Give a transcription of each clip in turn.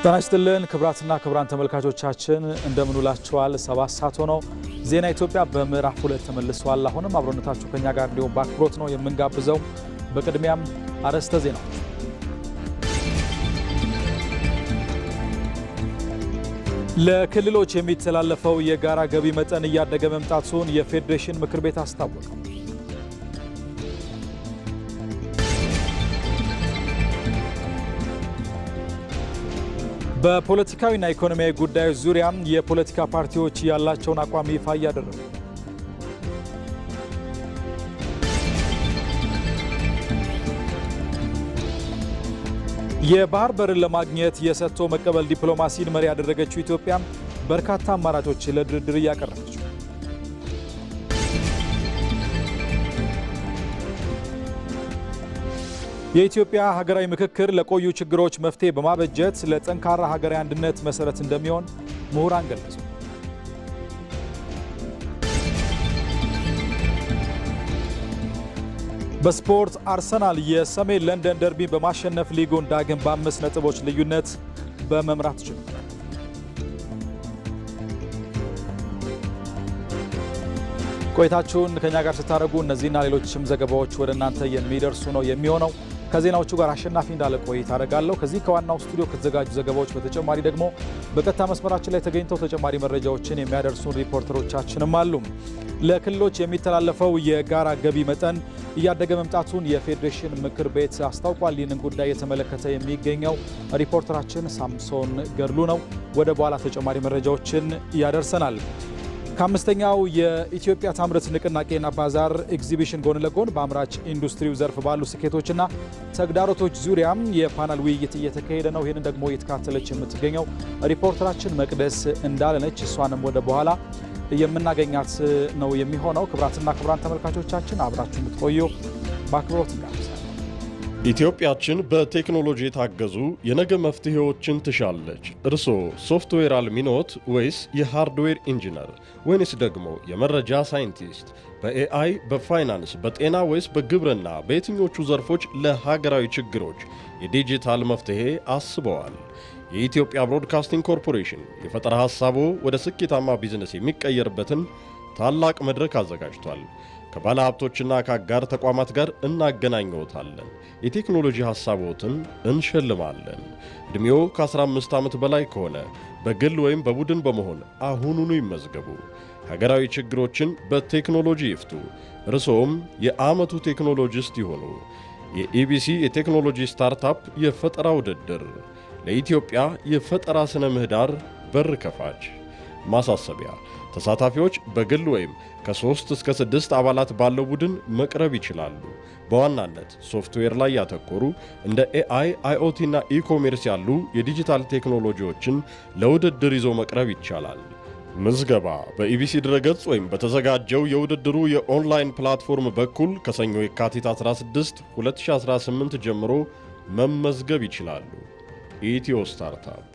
ጤና ይስጥልን ክብራትና ክብራን ተመልካቾቻችን እንደምን ውላችኋል። 7 ሰዓት ሆኖ ዜና ኢትዮጵያ በምዕራፍ 2 ተመልሷል። አሁንም አብሮነታችሁ ከኛ ጋር እንዲሆን በአክብሮት ነው የምንጋብዘው። በቅድሚያም አርዕስተ ዜና። ለክልሎች የሚተላለፈው የጋራ ገቢ መጠን እያደገ መምጣቱን የፌዴሬሽን ምክር ቤት አስታወቀ። በፖለቲካዊና ኢኮኖሚያዊ ጉዳዮች ዙሪያ የፖለቲካ ፓርቲዎች ያላቸውን አቋም ይፋ እያደረጉ የባህር በርን ለማግኘት የሰጥቶ መቀበል ዲፕሎማሲን መሪ ያደረገችው ኢትዮጵያ በርካታ አማራጮች ለድርድር እያቀረበች ነው። የኢትዮጵያ ሀገራዊ ምክክር ለቆዩ ችግሮች መፍትሄ በማበጀት ለጠንካራ ሀገራዊ አንድነት መሰረት እንደሚሆን ምሁራን ገለጹ። በስፖርት አርሰናል የሰሜን ለንደን ደርቢ በማሸነፍ ሊጉን ዳግም በ5 ነጥቦች ልዩነት በመምራት ጀምሯል። ቆይታችሁን ከኛ ጋር ስታደርጉ እነዚህና ሌሎችም ዘገባዎች ወደ እናንተ የሚደርሱ ነው የሚሆነው። ከዜናዎቹ ጋር አሸናፊ እንዳለ ቆይታ አደርጋለሁ። ከዚህ ከዋናው ስቱዲዮ ከተዘጋጁ ዘገባዎች በተጨማሪ ደግሞ በቀጥታ መስመራችን ላይ ተገኝተው ተጨማሪ መረጃዎችን የሚያደርሱን ሪፖርተሮቻችንም አሉ። ለክልሎች የሚተላለፈው የጋራ ገቢ መጠን እያደገ መምጣቱን የፌዴሬሽን ምክር ቤት አስታውቋል። ይህንን ጉዳይ የተመለከተ የሚገኘው ሪፖርተራችን ሳምሶን ገድሉ ነው። ወደ በኋላ ተጨማሪ መረጃዎችን ያደርሰናል። ከአምስተኛው የኢትዮጵያ ታምርት ንቅናቄና ባዛር ኤግዚቢሽን ጎን ለጎን በአምራች ኢንዱስትሪው ዘርፍ ባሉ ስኬቶችና ተግዳሮቶች ዙሪያም የፓናል ውይይት እየተካሄደ ነው። ይህንን ደግሞ እየተካተለች የምትገኘው ሪፖርተራችን መቅደስ እንዳለነች፣ እሷንም ወደ በኋላ የምናገኛት ነው የሚሆነው። ክብራትና ክብራን ተመልካቾቻችን አብራችሁ የምትቆዩ በአክብሮት እንጋብዛለን። ኢትዮጵያችን በቴክኖሎጂ የታገዙ የነገ መፍትሄዎችን ትሻለች። እርስዎ ሶፍትዌር አልሚኖት ወይስ የሃርድዌር ኢንጂነር ወይንስ ደግሞ የመረጃ ሳይንቲስት? በኤአይ፣ በፋይናንስ፣ በጤና ወይስ በግብርና በየትኞቹ ዘርፎች ለሀገራዊ ችግሮች የዲጂታል መፍትሄ አስበዋል? የኢትዮጵያ ብሮድካስቲንግ ኮርፖሬሽን የፈጠራ ሐሳቦ ወደ ስኬታማ ቢዝነስ የሚቀየርበትን ታላቅ መድረክ አዘጋጅቷል። ከባለ ሀብቶችና ከአጋር ተቋማት ጋር እናገናኘዎታለን። የቴክኖሎጂ ሐሳቦትን እንሸልማለን። ዕድሜው ከ15 ዓመት በላይ ከሆነ በግል ወይም በቡድን በመሆን አሁኑኑ ይመዝገቡ። ሀገራዊ ችግሮችን በቴክኖሎጂ ይፍቱ። እርስዎም የዓመቱ ቴክኖሎጂስት ይሆኑ። የኢቢሲ የቴክኖሎጂ ስታርታፕ የፈጠራ ውድድር ለኢትዮጵያ የፈጠራ ስነ ምህዳር በር ከፋች። ማሳሰቢያ፣ ተሳታፊዎች በግል ወይም ከ3 እስከ 6 አባላት ባለው ቡድን መቅረብ ይችላሉ። በዋናነት ሶፍትዌር ላይ ያተኮሩ እንደ ኤአይ፣ አይኦቲ እና ኢኮሜርስ ያሉ የዲጂታል ቴክኖሎጂዎችን ለውድድር ይዞ መቅረብ ይቻላል። ምዝገባ በኢቢሲ ድረገጽ ወይም በተዘጋጀው የውድድሩ የኦንላይን ፕላትፎርም በኩል ከሰኞ የካቲት 16 2018 ጀምሮ መመዝገብ ይችላሉ። ኢትዮ ስታርታፕ።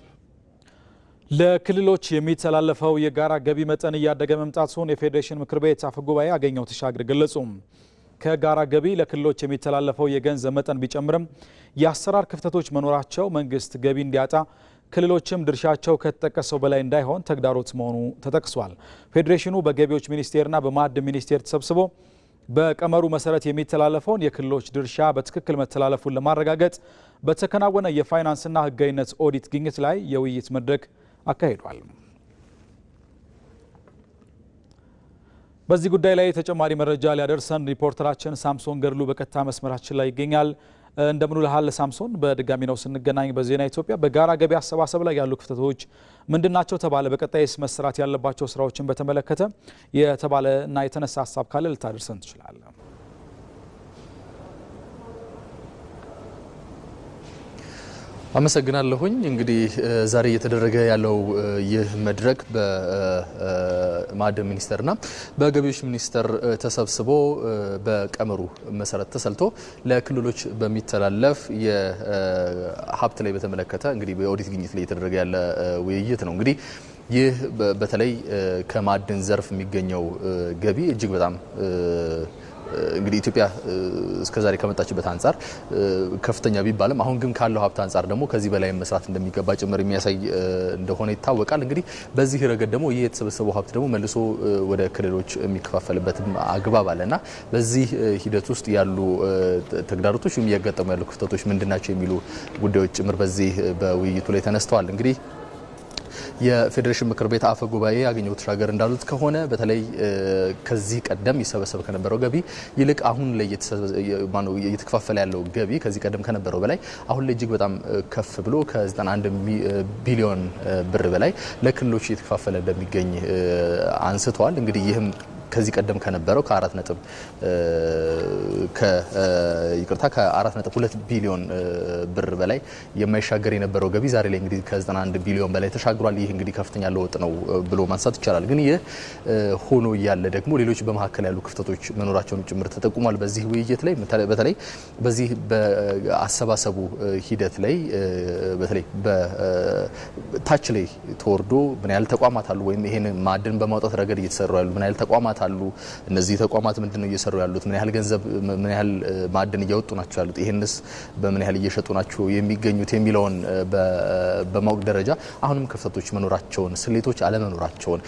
ለክልሎች የሚተላለፈው የጋራ ገቢ መጠን እያደገ መምጣቱን የፌዴሬሽን ምክር ቤት አፈ ጉባኤ አገኘሁ ተሻገር ገለጹ። ከጋራ ገቢ ለክልሎች የሚተላለፈው የገንዘብ መጠን ቢጨምርም የአሰራር ክፍተቶች መኖራቸው መንግስት ገቢ እንዲያጣ፣ ክልሎችም ድርሻቸው ከተጠቀሰው በላይ እንዳይሆን ተግዳሮት መሆኑ ተጠቅሷል። ፌዴሬሽኑ በገቢዎች ሚኒስቴርና በማዕድን ሚኒስቴር ተሰብስቦ በቀመሩ መሰረት የሚተላለፈውን የክልሎች ድርሻ በትክክል መተላለፉን ለማረጋገጥ በተከናወነ የፋይናንስና ሕጋዊነት ኦዲት ግኝት ላይ የውይይት መድረክ አካሂዷል። በዚህ ጉዳይ ላይ ተጨማሪ መረጃ ሊያደርሰን ሪፖርተራችን ሳምሶን ገድሉ በቀጥታ መስመራችን ላይ ይገኛል። እንደምን ውለሃል ሳምሶን? በድጋሚ ነው ስንገናኝ። በዜና ኢትዮጵያ በጋራ ገቢ አሰባሰብ ላይ ያሉ ክፍተቶች ምንድናቸው ተባለ? በቀጣይስ መሰራት ያለባቸው ስራዎችን በተመለከተ የተባለ እና የተነሳ ሀሳብ ካለ ልታደርሰን ትችላለህ? አመሰግናለሁኝ። እንግዲህ ዛሬ እየተደረገ ያለው ይህ መድረክ በማዕድን ሚኒስቴርና በገቢዎች ሚኒስቴር ተሰብስቦ በቀመሩ መሰረት ተሰልቶ ለክልሎች በሚተላለፍ የሀብት ላይ በተመለከተ እንግዲህ በኦዲት ግኝት ላይ እየተደረገ ያለ ውይይት ነው። እንግዲህ ይህ በተለይ ከማዕድን ዘርፍ የሚገኘው ገቢ እጅግ በጣም እንግዲህ ኢትዮጵያ እስከዛሬ ከመጣችበት አንፃር ከፍተኛ ቢባልም አሁን ግን ካለው ሀብት አንፃር ደግሞ ከዚህ በላይ መስራት እንደሚገባ ጭምር የሚያሳይ እንደሆነ ይታወቃል። እንግዲህ በዚህ ረገድ ደግሞ ይህ የተሰበሰበው ሀብት ደግሞ መልሶ ወደ ክልሎች የሚከፋፈልበት አግባብ አለና በዚህ ሂደት ውስጥ ያሉ ተግዳሮቶች ወይም እያጋጠሙ ያሉ ክፍተቶች ምንድናቸው የሚሉ ጉዳዮች ጭምር በዚህ በውይይቱ ላይ ተነስተዋል። እንግዲህ የፌዴሬሽን ምክር ቤት አፈ ጉባኤ አገኘሁ ተሻገር እንዳሉት ከሆነ በተለይ ከዚህ ቀደም ይሰበሰብ ከነበረው ገቢ ይልቅ አሁን ላይ እየተከፋፈለ ያለው ገቢ ከዚህ ቀደም ከነበረው በላይ አሁን ላይ እጅግ በጣም ከፍ ብሎ ከ91 ቢሊዮን ብር በላይ ለክልሎች እየተከፋፈለ እንደሚገኝ አንስተዋል። እንግዲህ ይህም ከዚህ ቀደም ከነበረው ከ4.2 ቢሊዮን ብር በላይ የማይሻገር የነበረው ገቢ ዛሬ ላይ እንግዲህ ከ91 ቢሊዮን በላይ ተሻግሯል። ይህ እንግዲህ ከፍተኛ ለውጥ ነው ብሎ ማንሳት ይቻላል። ግን ይህ ሆኖ እያለ ደግሞ ሌሎች በመካከል ያሉ ክፍተቶች መኖራቸውን ጭምር ተጠቁሟል። በዚህ ውይይት ላይ በተለይ በዚህ በአሰባሰቡ ሂደት ላይ በተለይ በታች ላይ ተወርዶ ምን ያህል ተቋማት አሉ ወይም ይሄን ማዕድን በማውጣት ረገድ እየተሰሩ ያሉ ምን ያህል ተቋማት አሉ፣ እነዚህ ተቋማት ምንድነው እየሰሩ ያሉት፣ ምን ያህል ገንዘብ ምን ያህል ማዕድን እያወጡ ናቸው ያሉት፣ ይሄንስ በምን ያህል እየሸጡ ናቸው የሚገኙት የሚለውን በማወቅ ደረጃ አሁንም ክፍተቶች መኖራቸውን፣ ስሌቶች አለመኖራቸውን፣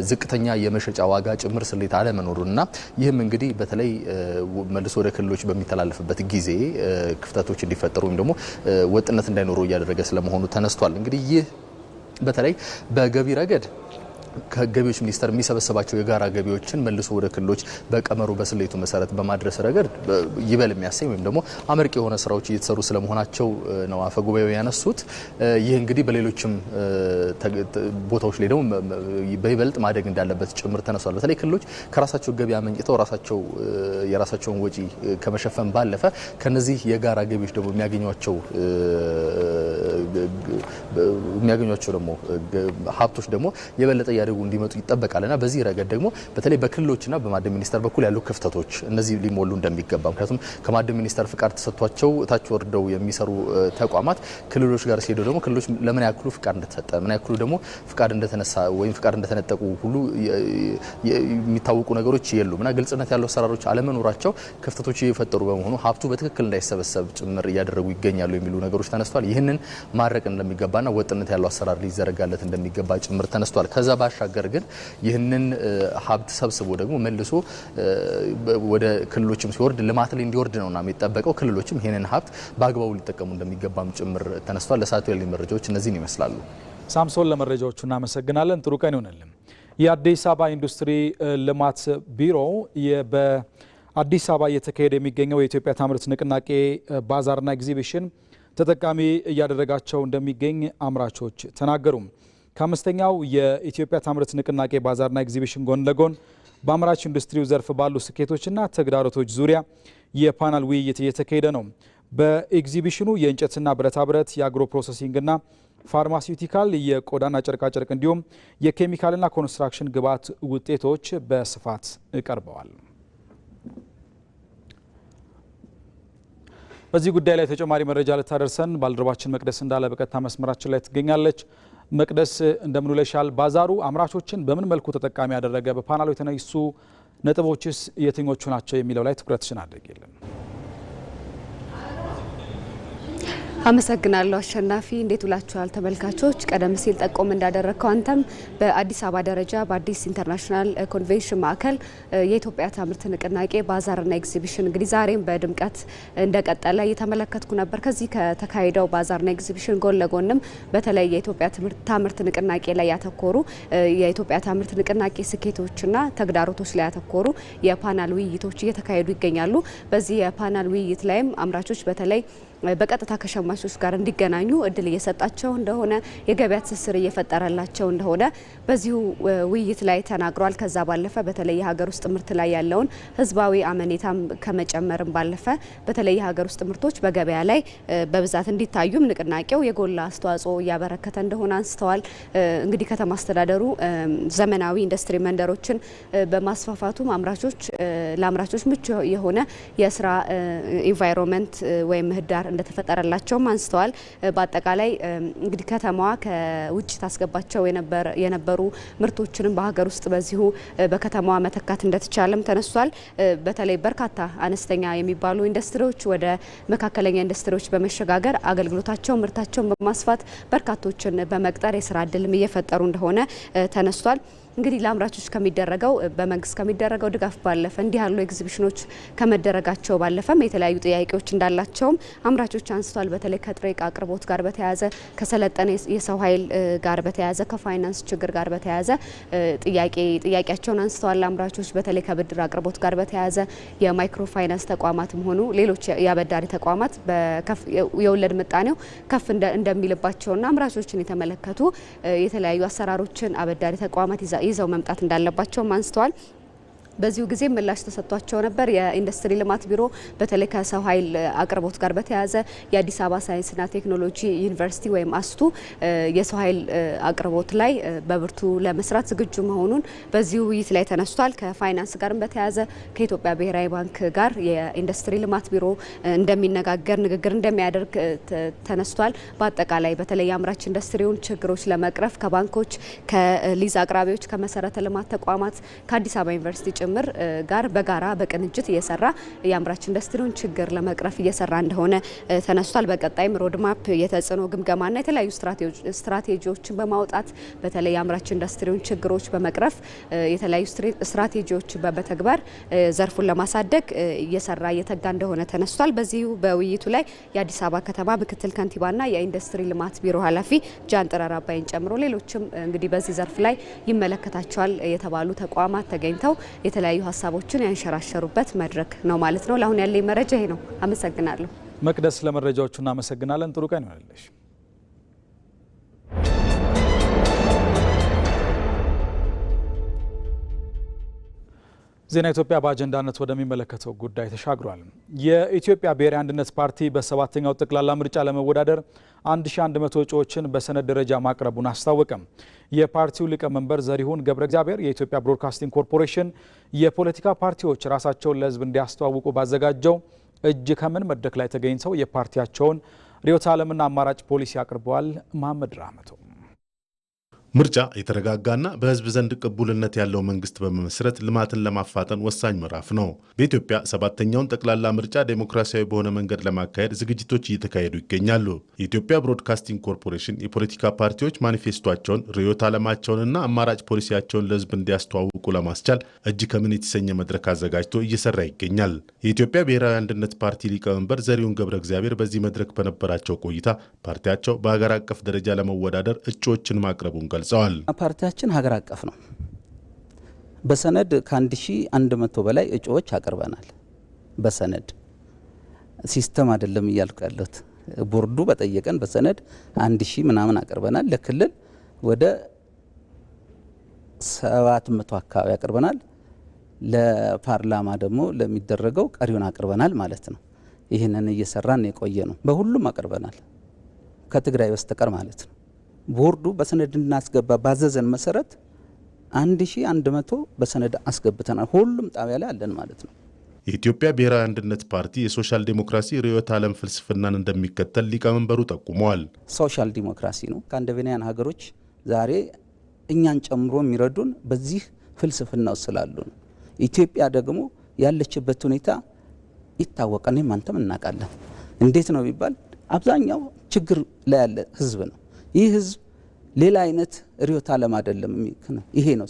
ዝቅተኛ የመሸጫ ዋጋ ጭምር ስሌት አለመኖሩና ይህም እንግዲህ በተለይ መልሶ ወደ ክልሎች በሚተላለፍበት ጊዜ ክፍተቶች እንዲፈጠሩ ወይም ደግሞ ወጥነት እንዳይኖሩ እያደረገ ስለመሆኑ ተነስቷል። እንግዲህ ይህ በተለይ በገቢ ረገድ ከገቢዎች ሚኒስቴር የሚሰበሰባቸው የጋራ ገቢዎችን መልሶ ወደ ክልሎች በቀመሩ በስሌቱ መሰረት በማድረስ ረገድ ይበል የሚያሰኝ ወይም ደግሞ አመርቂ የሆነ ስራዎች እየተሰሩ ስለመሆናቸው ነው አፈ ጉባኤው ያነሱት። ይህ እንግዲህ በሌሎችም ቦታዎች ላይ ደግሞ በይበልጥ ማደግ እንዳለበት ጭምር ተነሷል። በተለይ ክልሎች ከራሳቸው ገቢ አመንጭተው የራሳቸውን ወጪ ከመሸፈን ባለፈ ከነዚህ የጋራ ገቢዎች ደግሞ የሚያገኟቸው ደግሞ ሀብቶች ደግሞ የበለጠ ያደጉ እንዲመጡ ይጠበቃልና በዚህ ረገድ ደግሞ በተለይ በክልሎችና በማዕድን ሚኒስቴር በኩል ያሉ ክፍተቶች እነዚህ ሊሞሉ እንደሚገባ ምክንያቱም ከማዕድን ሚኒስቴር ፍቃድ ተሰጥቷቸው ታች ወርደው የሚሰሩ ተቋማት ክልሎች ጋር ሲሄዱ ደግሞ ክልሎች ለምን ያክሉ ፍቃድ እንደተሰጠ ምን ያክሉ ደግሞ ፍቃድ እንደተነሳ ወይም ፍቃድ እንደተነጠቁ ሁሉ የሚታወቁ ነገሮች የሉምና ግልጽነት ያለው አሰራሮች አለመኖራቸው ክፍተቶች እየፈጠሩ በመሆኑ ሀብቱ በትክክል እንዳይሰበሰብ ጭምር እያደረጉ ይገኛሉ የሚሉ ነገሮች ተነስተዋል። ይህንን ማድረቅ እንደሚገባና ወጥነት ያለው አሰራር ሊዘረጋለት እንደሚገባ ጭምር ተነስተዋል። ከዛ ባሻገር ግን ይህንን ሀብት ሰብስቦ ደግሞ መልሶ ወደ ክልሎችም ሲወርድ ልማት ላይ እንዲወርድ ነውና የሚጠበቀው ክልሎችም ይህንን ሀብት በአግባቡ ሊጠቀሙ እንደሚገባም ጭምር ተነስቷል። ለሰዓቱ ያሉኝ መረጃዎች እነዚህን ይመስላሉ። ሳምሶን ለመረጃዎቹ እናመሰግናለን። ጥሩ ቀን ይሆንልን። የአዲስ አበባ ኢንዱስትሪ ልማት ቢሮ በአዲስ አበባ እየተካሄደ የሚገኘው የኢትዮጵያ ታምርት ንቅናቄ ባዛርና ኤግዚቢሽን ተጠቃሚ እያደረጋቸው እንደሚገኝ አምራቾች ተናገሩ። ከአምስተኛው የኢትዮጵያ ታምርት ንቅናቄ ባዛርና ኤግዚቢሽን ጎን ለጎን በአምራች ኢንዱስትሪው ዘርፍ ባሉ ስኬቶችና ተግዳሮቶች ዙሪያ የፓናል ውይይት እየተካሄደ ነው። በኤግዚቢሽኑ የእንጨትና ብረታብረት፣ የአግሮ ፕሮሰሲንግና ፋርማሲውቲካል፣ የቆዳና ጨርቃጨርቅ እንዲሁም የኬሚካልና ኮንስትራክሽን ግብዓት ውጤቶች በስፋት ቀርበዋል። በዚህ ጉዳይ ላይ ተጨማሪ መረጃ ልታደርሰን ባልደረባችን መቅደስ እንዳለ በቀጥታ መስመራችን ላይ ትገኛለች። መቅደስ እንደምን ውለሻል? ባዛሩ አምራቾችን በምን መልኩ ተጠቃሚ ያደረገ? በፓናሉ የተነሱ ነጥቦችስ የትኞቹ ናቸው የሚለው ላይ ትኩረትሽን አድርጊልን። አመሰግናለሁ አሸናፊ። እንዴት ውላችኋል ተመልካቾች? ቀደም ሲል ጠቆም እንዳደረግከው አንተም በአዲስ አበባ ደረጃ በአዲስ ኢንተርናሽናል ኮንቬንሽን ማዕከል የኢትዮጵያ ታምርት ንቅናቄ ባዛርና ኤግዚቢሽን እንግዲህ ዛሬም በድምቀት እንደቀጠለ እየተመለከትኩ ነበር። ከዚህ ከተካሄደው ባዛርና ኤግዚቢሽን ጎን ለጎንም በተለይ የኢትዮጵያ ታምርት ንቅናቄ ላይ ያተኮሩ የኢትዮጵያ ታምርት ንቅናቄ ስኬቶችና ተግዳሮቶች ላይ ያተኮሩ የፓናል ውይይቶች እየተካሄዱ ይገኛሉ። በዚህ የፓናል ውይይት ላይም አምራቾች በተለይ በቀጥታ ከሸማቾች ጋር እንዲገናኙ እድል እየሰጣቸው እንደሆነ የገበያ ትስስር እየፈጠረላቸው እንደሆነ በዚሁ ውይይት ላይ ተናግሯል። ከዛ ባለፈ በተለይ የሀገር ውስጥ ምርት ላይ ያለውን ህዝባዊ አመኔታም ከመጨመርም ባለፈ በተለይ የሀገር ውስጥ ምርቶች በገበያ ላይ በብዛት እንዲታዩም ንቅናቄው የጎላ አስተዋጽኦ እያበረከተ እንደሆነ አንስተዋል። እንግዲህ ከተማ አስተዳደሩ ዘመናዊ ኢንዱስትሪ መንደሮችን በማስፋፋቱም ለአምራቾች ምቹ የሆነ የስራ ኢንቫይሮንመንት ወይም ምህዳር እንደተፈጠረላቸውም አንስተዋል። በአጠቃላይ እንግዲህ ከተማዋ ከውጭ ታስገባቸው የነበሩ ምርቶችንም በሀገር ውስጥ በዚሁ በከተማዋ መተካት እንደተቻለም ተነስቷል። በተለይ በርካታ አነስተኛ የሚባሉ ኢንዱስትሪዎች ወደ መካከለኛ ኢንዱስትሪዎች በመሸጋገር አገልግሎታቸው ምርታቸውን በማስፋት በርካቶችን በመቅጠር የስራ እድልም እየፈጠሩ እንደሆነ ተነስቷል። እንግዲህ ለአምራቾች ከሚደረገው በመንግስት ከሚደረገው ድጋፍ ባለፈ እንዲህ ያሉ ኤግዚቢሽኖች ከመደረጋቸው ባለፈም የተለያዩ ጥያቄዎች እንዳላቸውም አምራቾች አንስተዋል። በተለይ ከጥሬ ዕቃ አቅርቦት ጋር በተያያዘ ከሰለጠነ የሰው ኃይል ጋር በተያያዘ ከፋይናንስ ችግር ጋር በተያያዘ ጥያቄያቸውን አንስተዋል። አምራቾች በተለይ ከብድር አቅርቦት ጋር በተያያዘ የማይክሮ ፋይናንስ ተቋማትም ሆኑ ሌሎች የአበዳሪ ተቋማት የወለድ ምጣኔው ከፍ እንደሚልባቸውና አምራቾችን የተመለከቱ የተለያዩ አሰራሮችን አበዳሪ ተቋማት ይዘው መምጣት እንዳለባቸው አንስተዋል። በዚሁ ጊዜ ምላሽ ተሰጥቷቸው ነበር። የኢንዱስትሪ ልማት ቢሮ በተለይ ከሰው ኃይል አቅርቦት ጋር በተያያዘ የአዲስ አበባ ሳይንስና ቴክኖሎጂ ዩኒቨርሲቲ ወይም አስቱ የሰው ኃይል አቅርቦት ላይ በብርቱ ለመስራት ዝግጁ መሆኑን በዚሁ ውይይት ላይ ተነስቷል። ከፋይናንስ ጋርም በተያያዘ ከኢትዮጵያ ብሔራዊ ባንክ ጋር የኢንዱስትሪ ልማት ቢሮ እንደሚነጋገር ንግግር እንደሚያደርግ ተነስቷል። በአጠቃላይ በተለይ የአምራች ኢንዱስትሪውን ችግሮች ለመቅረፍ ከባንኮች፣ ከሊዝ አቅራቢዎች፣ ከመሰረተ ልማት ተቋማት፣ ከአዲስ አበባ ዩኒቨርሲቲ ጭምር ጋር በጋራ በቅንጅት እየሰራ የአምራች ኢንዱስትሪውን ችግር ለመቅረፍ እየሰራ እንደሆነ ተነስቷል። በቀጣይም ሮድማፕ የተጽዕኖ ግምገማና የተለያዩ ስትራቴጂዎችን በማውጣት በተለይ የአምራች ኢንዱስትሪውን ችግሮች በመቅረፍ የተለያዩ ስትራቴጂዎች በተግባር ዘርፉን ለማሳደግ እየሰራ እየተጋ እንደሆነ ተነስቷል። በዚሁ በውይይቱ ላይ የአዲስ አበባ ከተማ ምክትል ከንቲባና የኢንዱስትሪ ልማት ቢሮ ኃላፊ ጃንጥራር አባይን ጨምሮ ሌሎችም እንግዲህ በዚህ ዘርፍ ላይ ይመለከታቸዋል የተባሉ ተቋማት ተገኝተው የተለያዩ ሀሳቦችን ያንሸራሸሩበት መድረክ ነው ማለት ነው። ለአሁን ያለኝ መረጃ ይሄ ነው። አመሰግናለሁ መቅደስ። ለመረጃዎቹ እናመሰግናለን። ጥሩ ቀን ይሆንልሽ። ዜና ኢትዮጵያ በአጀንዳነት ወደሚመለከተው ጉዳይ ተሻግሯል። የኢትዮጵያ ብሔራዊ አንድነት ፓርቲ በሰባተኛው ጠቅላላ ምርጫ ለመወዳደር 1100 እጩዎችን በሰነድ ደረጃ ማቅረቡን አስታወቀም። የፓርቲው ሊቀመንበር ዘሪሁን ገብረ እግዚአብሔር የኢትዮጵያ ብሮድካስቲንግ ኮርፖሬሽን የፖለቲካ ፓርቲዎች ራሳቸውን ለሕዝብ እንዲያስተዋውቁ ባዘጋጀው እጅ ከምን መድረክ ላይ ተገኝተው የፓርቲያቸውን ርዕዮተ ዓለምና አማራጭ ፖሊሲ አቅርበዋል። መሐመድ ራህመቶ ምርጫ የተረጋጋና በህዝብ ዘንድ ቅቡልነት ያለው መንግስት በመመስረት ልማትን ለማፋጠን ወሳኝ ምዕራፍ ነው። በኢትዮጵያ ሰባተኛውን ጠቅላላ ምርጫ ዴሞክራሲያዊ በሆነ መንገድ ለማካሄድ ዝግጅቶች እየተካሄዱ ይገኛሉ። የኢትዮጵያ ብሮድካስቲንግ ኮርፖሬሽን የፖለቲካ ፓርቲዎች ማኒፌስቷቸውን፣ ርዕዮተ ዓለማቸውንና አማራጭ ፖሊሲያቸውን ለህዝብ እንዲያስተዋውቁ ለማስቻል እጅ ከምን የተሰኘ መድረክ አዘጋጅቶ እየሰራ ይገኛል። የኢትዮጵያ ብሔራዊ አንድነት ፓርቲ ሊቀመንበር ዘሪሁን ገብረ እግዚአብሔር በዚህ መድረክ በነበራቸው ቆይታ ፓርቲያቸው በሀገር አቀፍ ደረጃ ለመወዳደር እጩዎችን ማቅረቡን ገልጸዋል። ፓርቲያችን ሀገር አቀፍ ነው። በሰነድ ከ1100 በላይ እጩዎች አቅርበናል። በሰነድ ሲስተም አይደለም እያልኩ ያለሁት። ቦርዱ በጠየቀን በሰነድ 1000 ምናምን አቅርበናል። ለክልል ወደ 700 አካባቢ አቅርበናል። ለፓርላማ ደግሞ ለሚደረገው ቀሪውን አቅርበናል ማለት ነው። ይህንን እየሰራን የቆየ ነው። በሁሉም አቅርበናል ከትግራይ በስተቀር ማለት ነው። ቦርዱ በሰነድ እናስገባ ባዘዘን መሰረት 1100 በሰነድ አስገብተናል። ሁሉም ጣቢያ ላይ አለን ማለት ነው። የኢትዮጵያ ብሔራዊ አንድነት ፓርቲ የሶሻል ዲሞክራሲ ርዕዮተ ዓለም ፍልስፍናን እንደሚከተል ሊቀመንበሩ ጠቁመዋል። ሶሻል ዲሞክራሲ ነው። ስካንዲኔቪያን ሀገሮች ዛሬ እኛን ጨምሮ የሚረዱን በዚህ ፍልስፍና ስላሉ ነው። ኢትዮጵያ ደግሞ ያለችበት ሁኔታ ይታወቃል። አንተም እናውቃለን። እንዴት ነው ቢባል አብዛኛው ችግር ላይ ያለ ህዝብ ነው። ይህ ህዝብ ሌላ አይነት ርዕዮተ ዓለም አይደለም። ይሄ ነው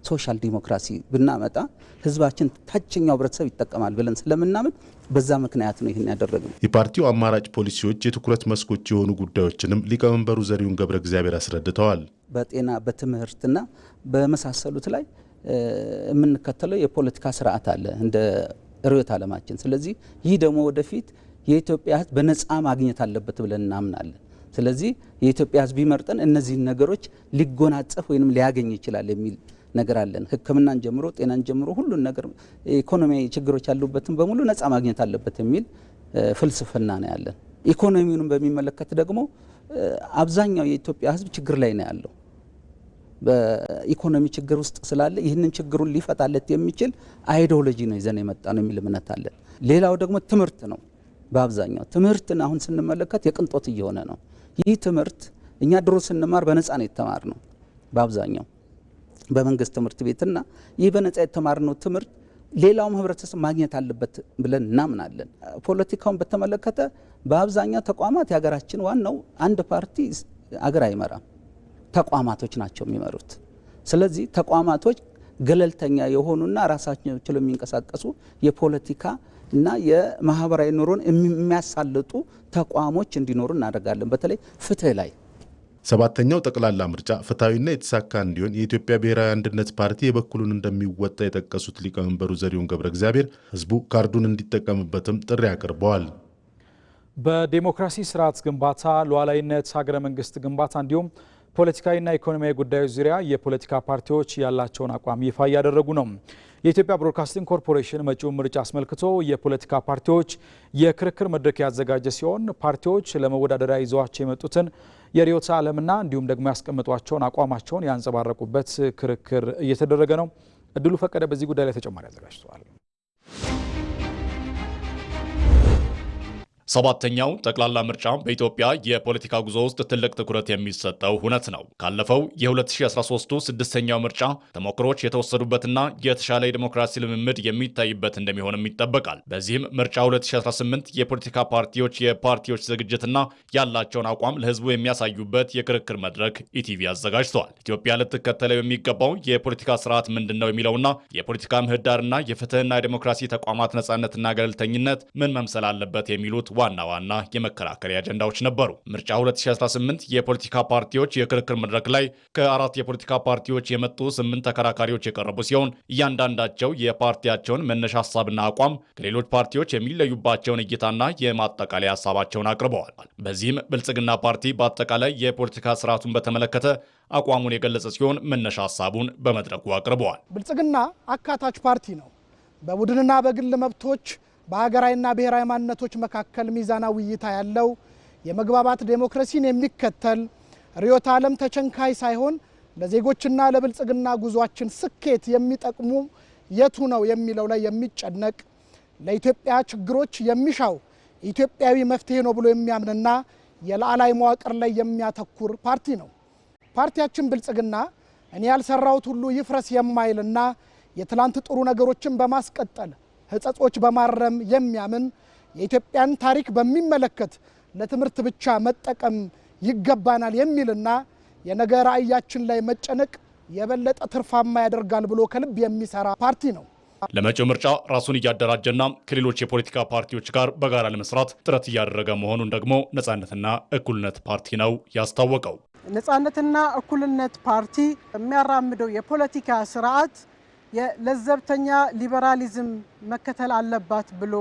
ሶሻል ዲሞክራሲ ብናመጣ ህዝባችን ታችኛው ህብረተሰብ ይጠቀማል ብለን ስለምናምን በዛ ምክንያት ነው ይህን ያደረግነው። የፓርቲው አማራጭ ፖሊሲዎች የትኩረት መስኮች የሆኑ ጉዳዮችንም ሊቀመንበሩ ዘሪሁን ገብረ እግዚአብሔር አስረድተዋል። በጤና በትምህርትና በመሳሰሉት ላይ የምንከተለው የፖለቲካ ስርዓት አለ እንደ ርዕዮተ ዓለማችን። ስለዚህ ይህ ደግሞ ወደፊት የኢትዮጵያ ህዝብ በነፃ ማግኘት አለበት ብለን እናምናለን። ስለዚህ የኢትዮጵያ ህዝብ ቢመርጠን እነዚህን ነገሮች ሊጎናጸፍ ወይንም ሊያገኝ ይችላል የሚል ነገር አለን። ሕክምናን ጀምሮ ጤናን ጀምሮ ሁሉን ነገር ኢኮኖሚያዊ ችግሮች ያሉበትን በሙሉ ነፃ ማግኘት አለበት የሚል ፍልስፍና ነው ያለን። ኢኮኖሚውንም በሚመለከት ደግሞ አብዛኛው የኢትዮጵያ ህዝብ ችግር ላይ ነው ያለው። በኢኮኖሚ ችግር ውስጥ ስላለ ይህንን ችግሩን ሊፈታለት የሚችል አይዲዮሎጂ ነው ይዘን የመጣ ነው የሚል እምነት አለን። ሌላው ደግሞ ትምህርት ነው። በአብዛኛው ትምህርትን አሁን ስንመለከት የቅንጦት እየሆነ ነው። ይህ ትምህርት እኛ ድሮ ስንማር በነፃ ነው የተማርነው በአብዛኛው በመንግስት ትምህርት ቤትና ይህ በነፃ የተማርነው ትምህርት ሌላውም ህብረተሰብ ማግኘት አለበት ብለን እናምናለን። ፖለቲካውን በተመለከተ በአብዛኛው ተቋማት የሀገራችን ዋናው አንድ ፓርቲ አገር አይመራም፣ ተቋማቶች ናቸው የሚመሩት። ስለዚህ ተቋማቶች ገለልተኛ የሆኑና ራሳቸው ችለው የሚንቀሳቀሱ የፖለቲካ እና የማህበራዊ ኑሮን የሚያሳልጡ ተቋሞች እንዲኖሩ እናደርጋለን። በተለይ ፍትህ ላይ ሰባተኛው ጠቅላላ ምርጫ ፍትሐዊና የተሳካ እንዲሆን የኢትዮጵያ ብሔራዊ አንድነት ፓርቲ የበኩሉን እንደሚወጣ የጠቀሱት ሊቀመንበሩ ዘሪሁን ገብረ እግዚአብሔር ህዝቡ ካርዱን እንዲጠቀምበትም ጥሪ አቅርበዋል። በዲሞክራሲ ስርዓት ግንባታ፣ ሉዓላዊነት፣ ሀገረ መንግስት ግንባታ እንዲሁም ፖለቲካዊና ኢኮኖሚያዊ ጉዳዮች ዙሪያ የፖለቲካ ፓርቲዎች ያላቸውን አቋም ይፋ እያደረጉ ነው። የኢትዮጵያ ብሮድካስቲንግ ኮርፖሬሽን መጪውን ምርጫ አስመልክቶ የፖለቲካ ፓርቲዎች የክርክር መድረክ ያዘጋጀ ሲሆን ፓርቲዎች ለመወዳደሪያ ይዘዋቸው የመጡትን የርዕዮተ ዓለምና እንዲሁም ደግሞ ያስቀመጧቸውን አቋማቸውን ያንጸባረቁበት ክርክር እየተደረገ ነው። እድሉ ፈቀደ በዚህ ጉዳይ ላይ ተጨማሪ አዘጋጅተዋል። ሰባተኛው ጠቅላላ ምርጫ በኢትዮጵያ የፖለቲካ ጉዞ ውስጥ ትልቅ ትኩረት የሚሰጠው ሁነት ነው። ካለፈው የ2013ቱ ስድስተኛው ምርጫ ተሞክሮች የተወሰዱበትና የተሻለ የዲሞክራሲ ልምምድ የሚታይበት እንደሚሆንም ይጠበቃል። በዚህም ምርጫ 2018 የፖለቲካ ፓርቲዎች የፓርቲዎች ዝግጅትና ያላቸውን አቋም ለህዝቡ የሚያሳዩበት የክርክር መድረክ ኢቲቪ አዘጋጅተዋል። ኢትዮጵያ ልትከተለው የሚገባው የፖለቲካ ስርዓት ምንድን ነው የሚለውና የፖለቲካ ምህዳርና የፍትህና የዲሞክራሲ ተቋማት ነጻነትና ገለልተኝነት ምን መምሰል አለበት የሚሉት ዋና ዋና የመከራከሪያ አጀንዳዎች ነበሩ። ምርጫ 2018 የፖለቲካ ፓርቲዎች የክርክር መድረክ ላይ ከ4 የፖለቲካ ፓርቲዎች የመጡ 8 ተከራካሪዎች የቀረቡ ሲሆን እያንዳንዳቸው የፓርቲያቸውን መነሻ ሀሳብና አቋም ከሌሎች ፓርቲዎች የሚለዩባቸውን እይታና የማጠቃለያ ሀሳባቸውን አቅርበዋል። በዚህም ብልጽግና ፓርቲ በአጠቃላይ የፖለቲካ ስርዓቱን በተመለከተ አቋሙን የገለጸ ሲሆን መነሻ ሀሳቡን በመድረኩ አቅርበዋል። ብልጽግና አካታች ፓርቲ ነው። በቡድንና በግል መብቶች በሀገራዊና ብሔራዊ ማንነቶች መካከል ሚዛናዊ እይታ ያለው የመግባባት ዴሞክራሲን የሚከተል ርዕዮተ ዓለም ተቸንካይ ሳይሆን ለዜጎችና ለብልጽግና ጉዟችን ስኬት የሚጠቅሙ የቱ ነው የሚለው ላይ የሚጨነቅ ለኢትዮጵያ ችግሮች የሚሻው ኢትዮጵያዊ መፍትሄ ነው ብሎ የሚያምንና የላዕላይ መዋቅር ላይ የሚያተኩር ፓርቲ ነው። ፓርቲያችን ብልጽግና እኔ ያልሰራሁት ሁሉ ይፍረስ የማይልና የትላንት ጥሩ ነገሮችን በማስቀጠል ህጸጾች በማረም የሚያምን የኢትዮጵያን ታሪክ በሚመለከት ለትምህርት ብቻ መጠቀም ይገባናል የሚልና የነገ ራዕያችን ላይ መጨነቅ የበለጠ ትርፋማ ያደርጋል ብሎ ከልብ የሚሰራ ፓርቲ ነው። ለመጪው ምርጫ ራሱን እያደራጀና ከሌሎች የፖለቲካ ፓርቲዎች ጋር በጋራ ለመስራት ጥረት እያደረገ መሆኑን ደግሞ ነጻነትና እኩልነት ፓርቲ ነው ያስታወቀው። ነጻነትና እኩልነት ፓርቲ የሚያራምደው የፖለቲካ ስርዓት የለዘብተኛ ሊበራሊዝም መከተል አለባት ብሎ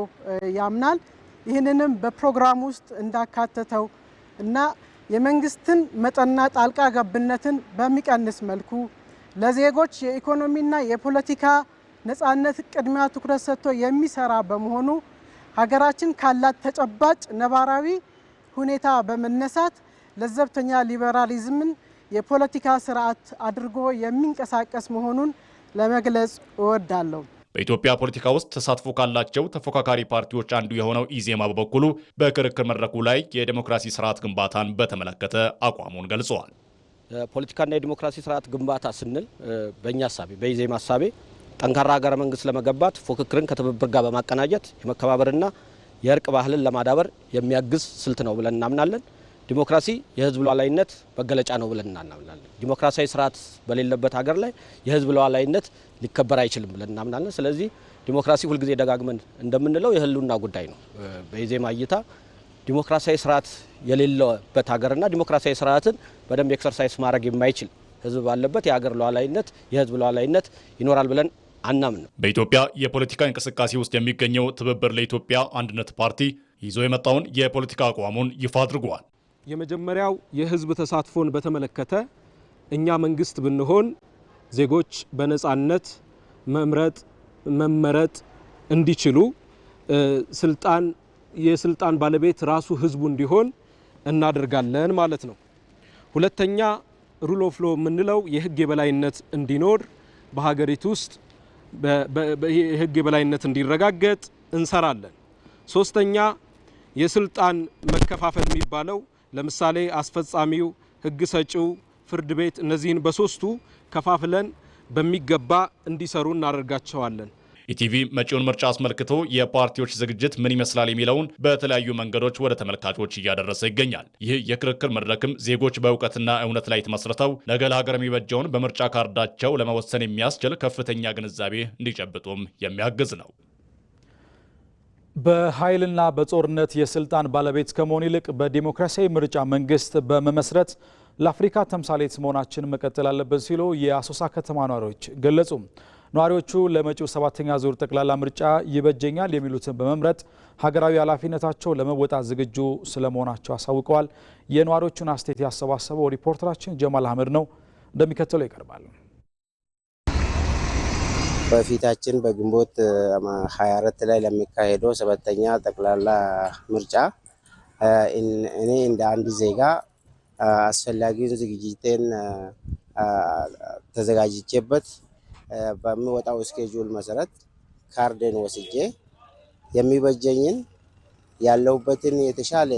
ያምናል። ይህንንም በፕሮግራም ውስጥ እንዳካተተው እና የመንግስትን መጠንና ጣልቃ ገብነትን በሚቀንስ መልኩ ለዜጎች የኢኮኖሚና የፖለቲካ ነጻነት ቅድሚያ ትኩረት ሰጥቶ የሚሰራ በመሆኑ ሀገራችን ካላት ተጨባጭ ነባራዊ ሁኔታ በመነሳት ለዘብተኛ ሊበራሊዝምን የፖለቲካ ስርዓት አድርጎ የሚንቀሳቀስ መሆኑን ለመግለጽ እወዳለሁ። በኢትዮጵያ ፖለቲካ ውስጥ ተሳትፎ ካላቸው ተፎካካሪ ፓርቲዎች አንዱ የሆነው ኢዜማ በበኩሉ በክርክር መድረኩ ላይ የዲሞክራሲ ስርዓት ግንባታን በተመለከተ አቋሙን ገልጸዋል። ፖለቲካና የዲሞክራሲ ስርዓት ግንባታ ስንል በእኛ ሀሳቤ በኢዜማ ሀሳቤ ጠንካራ ሀገረ መንግስት ለመገንባት ፉክክርን ከትብብር ጋር በማቀናጀት የመከባበርና የእርቅ ባህልን ለማዳበር የሚያግዝ ስልት ነው ብለን እናምናለን። ዲሞክራሲ የህዝብ ሉዓላዊነት መገለጫ ነው ብለን እናምናለን። ዲሞክራሲያዊ ስርዓት በሌለበት ሀገር ላይ የህዝብ ሉዓላዊነት ሊከበር አይችልም ብለን እናምናለን። ስለዚህ ዲሞክራሲ ሁልጊዜ ደጋግመን እንደምንለው የህልውና ጉዳይ ነው። በኢዜማ እይታ ዲሞክራሲያዊ ስርዓት የሌለበት ሀገርና ዲሞክራሲያዊ ስርዓትን በደንብ ኤክሰርሳይዝ ማድረግ የማይችል ህዝብ ባለበት የሀገር ሉዓላዊነት የህዝብ ሉዓላዊነት ይኖራል ብለን አናምን። በኢትዮጵያ የፖለቲካ እንቅስቃሴ ውስጥ የሚገኘው ትብብር ለኢትዮጵያ አንድነት ፓርቲ ይዞ የመጣውን የፖለቲካ አቋሙን ይፋ አድርጓል። የመጀመሪያው የህዝብ ተሳትፎን በተመለከተ እኛ መንግስት ብንሆን ዜጎች በነጻነት መመረጥ እንዲችሉ የስልጣን ባለቤት ራሱ ህዝቡ እንዲሆን እናደርጋለን ማለት ነው። ሁለተኛ ሩል ኦፍ ሎ የምንለው የህግ የበላይነት እንዲኖር በሀገሪቱ ውስጥ የህግ የበላይነት እንዲረጋገጥ እንሰራለን። ሶስተኛ የስልጣን መከፋፈል የሚባለው ለምሳሌ አስፈጻሚው፣ ህግ ሰጪው፣ ፍርድ ቤት እነዚህን በሶስቱ ከፋፍለን በሚገባ እንዲሰሩ እናደርጋቸዋለን። ኢቲቪ መጪውን ምርጫ አስመልክቶ የፓርቲዎች ዝግጅት ምን ይመስላል የሚለውን በተለያዩ መንገዶች ወደ ተመልካቾች እያደረሰ ይገኛል። ይህ የክርክር መድረክም ዜጎች በእውቀትና እውነት ላይ ተመስርተው ነገ ለሀገር የሚበጀውን በምርጫ ካርዳቸው ለመወሰን የሚያስችል ከፍተኛ ግንዛቤ እንዲጨብጡም የሚያግዝ ነው። በኃይልና በጦርነት የስልጣን ባለቤት ከመሆን ይልቅ በዲሞክራሲያዊ ምርጫ መንግስት በመመስረት ለአፍሪካ ተምሳሌት መሆናችን መቀጠል አለበት ሲሉ የአሶሳ ከተማ ነዋሪዎች ገለጹ። ነዋሪዎቹ ለመጪው 7ኛ ዙር ጠቅላላ ምርጫ ይበጀኛል የሚሉትን በመምረጥ ሀገራዊ ኃላፊነታቸው ለመወጣት ዝግጁ ስለመሆናቸው አሳውቀዋል። የነዋሪዎቹን አስተያየት ያሰባሰበው ሪፖርተራችን ጀማል አህመድ ነው፣ እንደሚከተለው ይቀርባል። በፊታችን በግንቦት 24 ላይ ለሚካሄደው 7ኛ ጠቅላላ ምርጫ እኔ እንደ አንድ ዜጋ አስፈላጊውን ዝግጅቴን ተዘጋጅቼበት በሚወጣው ስኬጁል መሰረት ካርድን ወስጄ የሚበጀኝን ያለውበትን የተሻለ